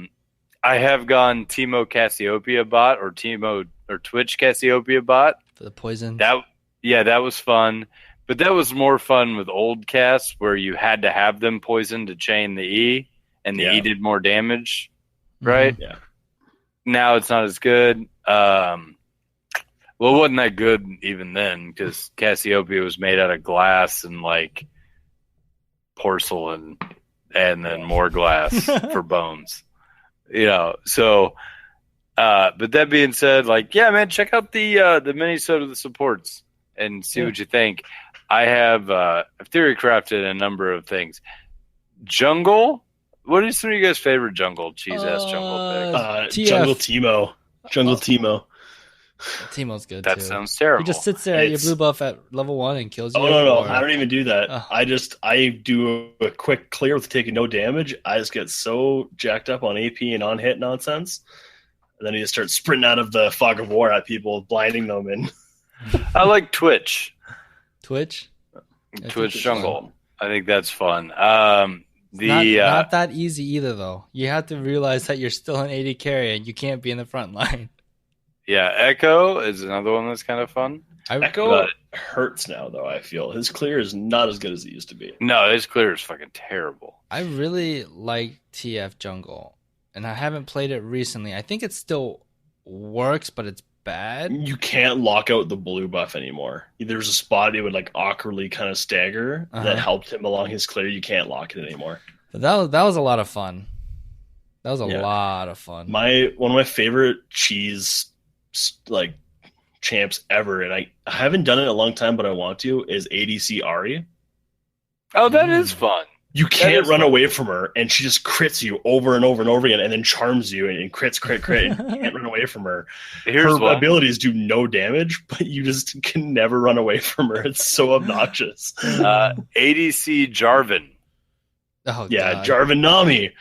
have gone Teemo Cassiopeia bot or Teemo or Twitch Cassiopeia bot. For the poison. That was fun, but that was more fun with old casts where you had to have them poison to chain the E, and the Yeah. E did more damage, right? Mhm. Yeah. Now it's not as good. Well, it wasn't that good even then because Cassiopeia was made out of glass and like porcelain, and then more glass for bones. So. But that being said, like, yeah, man, check out the Minnesota of the supports and see what you think. I have theory crafted a number of things. Jungle. What are some of you guys' favorite jungle cheese ass jungle picks? TF. Jungle Teemo. Teemo. Teemo's good That too. sounds terrible. He just sits there at your It's- blue buff at level 1 and kills you. Oh no, or- I don't even do that. Oh. I do a quick clear with taking no damage. I just get so jacked up on AP and on hit nonsense. And then he just starts sprinting out of the fog of war at people, blinding them, and I like Twitch. Twitch. Yeah, Twitch is jungle. fun. I think that's fun. Not that easy either, though. You have to realize that you're still an AD carry and you can't be in the front line. Yeah, Echo is another one that's kind of fun. Echo But- hurts now. Though I feel his clear is not as good as it used to be. No, his clear is fucking terrible. I really like TF jungle, and I haven't played it recently. I think it still works, but it's bad. You can't lock out the blue buff anymore. There's a spot it would like awkwardly kind of stagger that Uh-huh. helped him along his clear. You can't lock it anymore. But that was a lot of fun. That was a Yeah. lot of fun. One of my favorite cheese like champs ever, and I haven't done it in a long time, but I want to, is ADC Ari. Oh, that is fun. You can't is run fun. away from her, and she just crits you over and over and over again, and then charms you and crits, crit, and you can't run away from her. Here's Her one. abilities do no damage, but you just can never run away from her. It's so obnoxious. ADC Jarvan. Oh, Yeah, God. Jarvan Nami.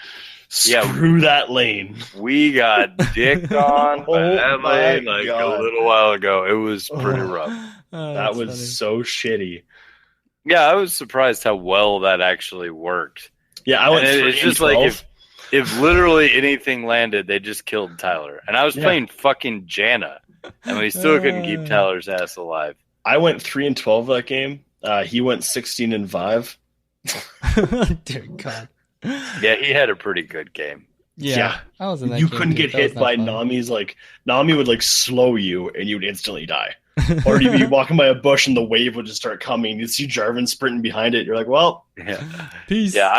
Yeah. Screw that lane. We got dicked on by Oh that my lane like God. a little while ago. It was pretty Oh. rough. Oh, That that's was funny. so shitty. Yeah, I was surprised how well that actually worked. Yeah, I went And 3 it's and just like 12. if literally anything landed, they just killed Tyler. And I was Yeah. playing fucking Janna, and we still couldn't keep Tyler's ass alive. I went 3 and 12 that game. He went 16 and 5. Dear God. Yeah, he had a pretty good game. Yeah. I was in that You game, couldn't dude. get That was hit not by fun. Nami's Nami would slow you and you'd instantly die. Or you'd be walking by a bush and the wave would just start coming. You'd see Jarvan sprinting behind it. You're like, well, Yeah, Peace. yeah.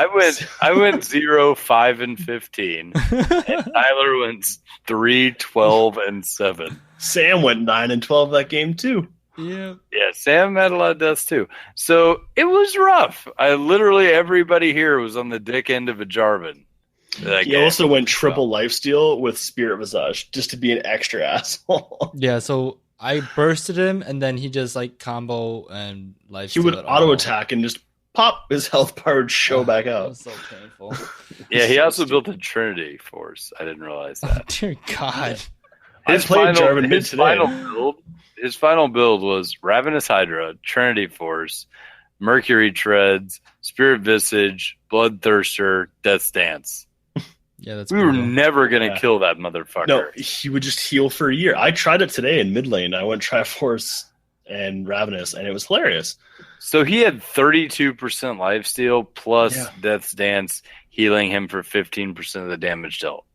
I went 0, 5, and 15. And Tyler went 3, 12, and 7. Sam went 9 and 12 that game too. Yeah. Yeah, Sam had a lot of deaths too. So it was rough. Literally everybody here was on the dick end of a Jarvan. He also went triple lifesteal with Spirit Visage just to be an extra asshole. Yeah, so I bursted him, and then he just combo and life. He would auto attack and just pop his health bar would show back That out. was so painful. Yeah, he also built a Trinity Force. I didn't realize Oh, that. dear God. I played Jarvan mid today. His final build was Ravenous Hydra, Trinity Force, Mercury Treads, Spirit Visage, Bloodthirster, Death's Dance. Yeah, that's We were brutal. never gonna Yeah. kill that motherfucker. No, he would just heal for a year. I tried it today in mid lane. I went Triforce and Ravenous, and it was hilarious. So he had 32% lifesteal plus Yeah. Death's Dance, healing him for 15% of the damage dealt.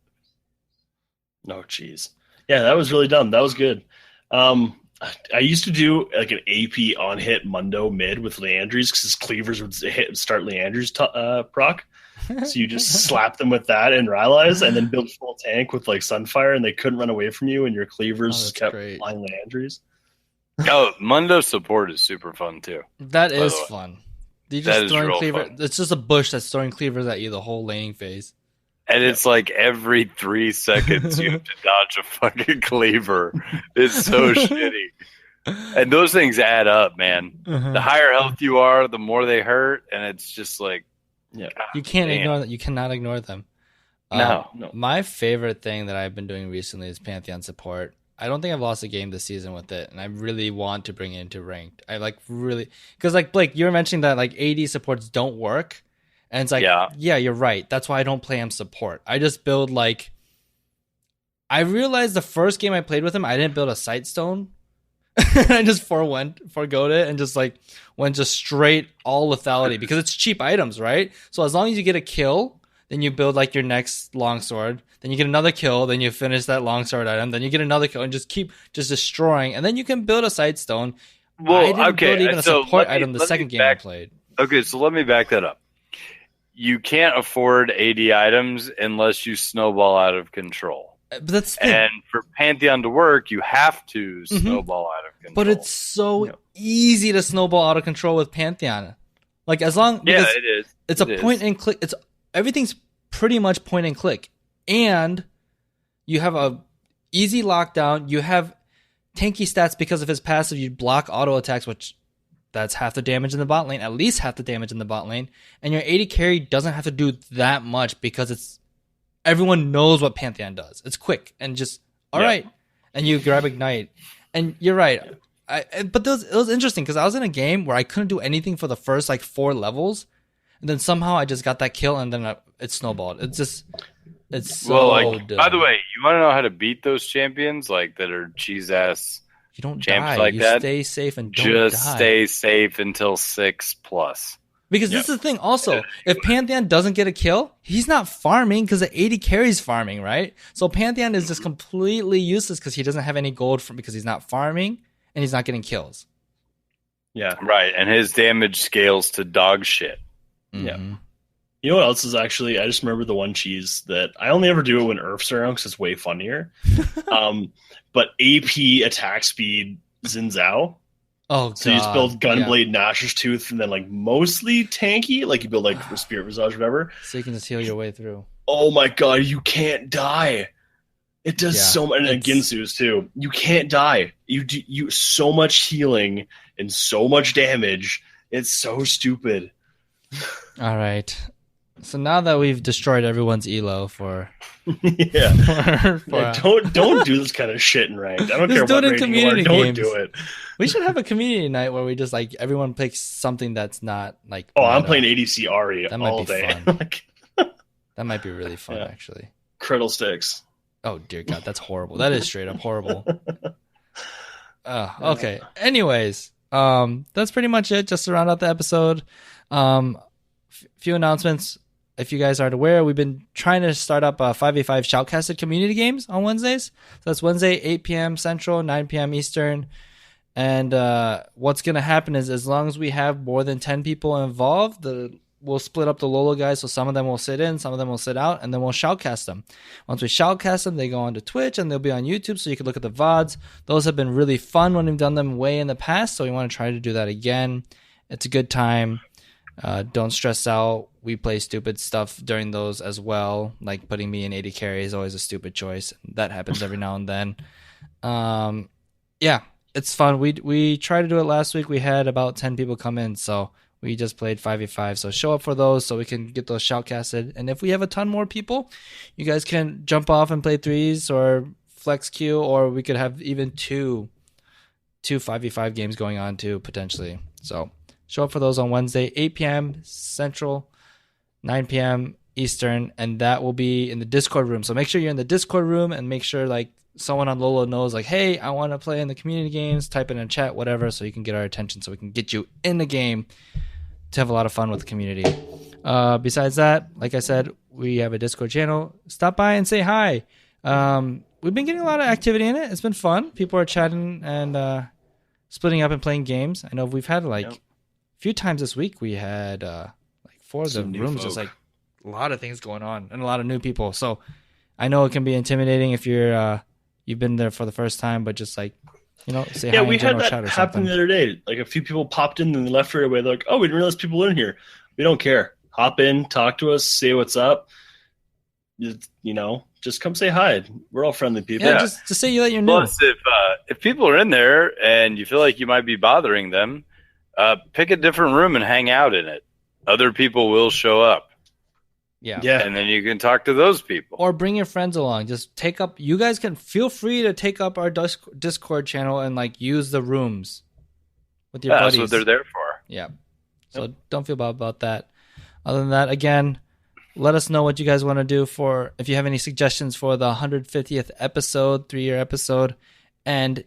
No, jeez. Yeah, that was really dumb. That was good. I used to do an AP on hit Mundo mid with Leandries because his cleavers would start Leandries proc. So you just slap them with that and Rylai's and then build full tank with Sunfire, and they couldn't run away from you, and your cleavers that's kept great. flying Leandries. Oh, Mundo support is super fun too. That By the is way. fun. You That just is throwing real cleaver. fun. It's just a bush that's throwing cleavers at you the whole laning phase. And it's like every 3 seconds you have to dodge a fucking cleaver. It's so shitty. And those things add up, man. The higher health you are, the more they hurt, and it's just like, you can't ignore that. You cannot ignore them. No. My favorite thing that I've been doing recently is Pantheon support. I don't think I've lost a game this season with it, and I really want to bring it into ranked. I like really, because like Blake, you were mentioning that like AD supports don't work, and it's like, yeah, you're right. That's why I don't play him support. I just build like. I realized the first game I played with him, I didn't build a Sightstone. I just forgoed it and just like went just straight all lethality because it's cheap items, right? So as long as you get a kill, then you build like your next longsword. Then you get another kill. Then you finish that longsword item. Then you get another kill and just keep just destroying. And then you can build a Sightstone. Well, I didn't build even a support item the second game I played. Okay, so let me back that up. You can't afford AD items unless you snowball out of control. But that's the thing. thing. And for Pantheon to work, you have to snowball out of control. But it's so easy to snowball out of control with Pantheon. Like as long it is. It's a point and click. It's everything's pretty much point and click, and you have a easy lockdown. You have tanky stats because of his passive. You block auto attacks, which that's half the damage in the bot lane, at least half the damage in the bot lane. And your AD carry doesn't have to do that much because it's everyone knows what Pantheon does. It's quick and just all right, and you grab Ignite. And you're right. But it was interesting because I was in a game where I couldn't do anything for the first like 4 levels. And then somehow I just got that kill, and then it snowballed. It's so. Well, by the way, you want to know how to beat those champions like that are cheese ass? You don't champs die. like you that. Stay safe and don't just die. Stay safe until 6+. Because this is the thing. Also, if Pantheon doesn't get a kill, he's not farming because the AD carries farming, right? So Pantheon is just completely useless because he doesn't have any gold because he's not farming and he's not getting kills. Yeah, right. And his damage scales to dog shit. Yeah. You know what else is actually? I just remember the one cheese that I only ever do it when Earth's around because it's way funnier. But AP attack speed Xin Zhao. Oh, God. So you just build Gunblade, Nashor's Tooth, and then like mostly tanky, like you build like Spirit Visage, whatever. So you can just heal your way through. Oh my God, you can't die. It does so much, and then Ginsu's too. You can't die. You so much healing and so much damage. It's so stupid. All right. So now that we've destroyed everyone's elo for don't do this kind of shit in ranked. I don't care do what it in community you are. games. Don't do it. We should have a community night where we just like everyone picks something that's not like. Oh, I'm playing ADC Ari all day. Fun. That might be really fun, actually. Criddle sticks. Oh dear God, that's horrible. That is straight up horrible. Okay. Anyways, that's pretty much it. Just to round out the episode. Few announcements. If you guys aren't aware, we've been trying to start up 5v5 shoutcasted community games on Wednesdays. So that's Wednesday, 8 p.m. Central, 9 p.m. Eastern. And what's going to happen is as long as we have more than 10 people involved, we'll split up the LOLA guys. So some of them will sit in, some of them will sit out, and then we'll shoutcast them. Once we shoutcast them, they go onto Twitch and they'll be on YouTube so you can look at the VODs. Those have been really fun when we've done them way in the past. So we want to try to do that again. It's a good time. Don't stress out. We play stupid stuff during those as well. Like putting me in AD carry is always a stupid choice. That happens every now and then. Yeah, it's fun. We tried to do it last week. We had about 10 people come in, so we just played 5v5. So show up for those so we can get those shoutcasted. And if we have a ton more people, you guys can jump off and play threes or flex queue, or we could have even two 5v5 games going on too, potentially. So show up for those on Wednesday, 8 p.m. Central, 9 p.m. Eastern, and that will be in the Discord room. So make sure you're in the Discord room and make sure like someone on LOLA knows like, hey, I want to play in the community games, type in a chat, whatever, so you can get our attention so we can get you in the game to have a lot of fun with the community. Besides that, like I said, we have a Discord channel. Stop by and say hi. We've been getting a lot of activity in it. It's been fun. People are chatting and splitting up and playing games. I know we've had like a few times this week. We had like 4 of the rooms, just like a lot of things going on and a lot of new people. So I know it can be intimidating if you've been there for the first time, but just like, say hi. Yeah, we had that happen the other day. Like a few people popped in and they left right away. They're like, oh, we didn't realize people were in here. We don't care. Hop in, talk to us, say what's up. just come say hi. We're all friendly people. Yeah, just say that you're new. Plus, if people are in there and you feel like you might be bothering them, pick a different room and hang out in it. Other people will show up. Yeah. And then you can talk to those people. Or bring your friends along. Just you guys can feel free to take up our Discord channel and like use the rooms with your buddies. That's what they're there for. Yeah. So don't feel bad about that. Other than that, again, let us know what you guys want to do if you have any suggestions for the 150th episode, 3-year episode, and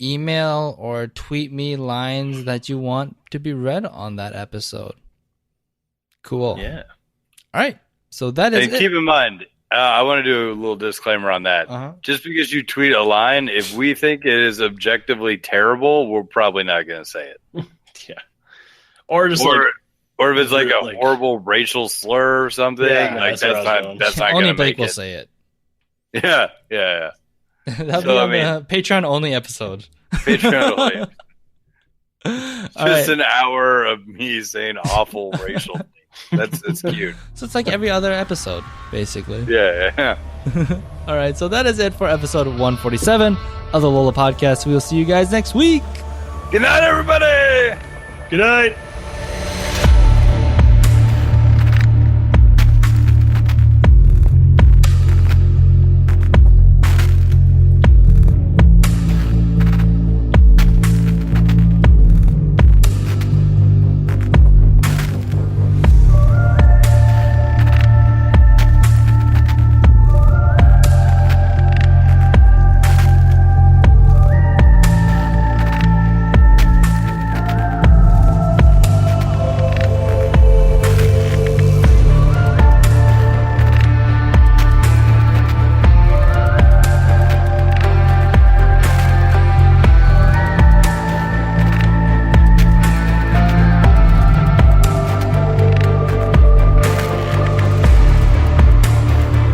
email or tweet me lines that you want to be read on that episode. Cool. Yeah. All right. So that is And keep in mind, I want to do a little disclaimer on that. Just because you tweet a line, if we think it is objectively terrible, we're probably not going to say it. Yeah. Or just or if it's like a horrible racial slur or something, that's not only going to Blake make will it. say it. Yeah. That'll be on the Patreon only episode. Patreon only. Just an hour of me saying awful racial things. It's cute. So it's like every other episode, basically. Yeah. All right, so that is it for episode 147 of the LOLA podcast. We will see you guys next week. Good night, everybody. Good night.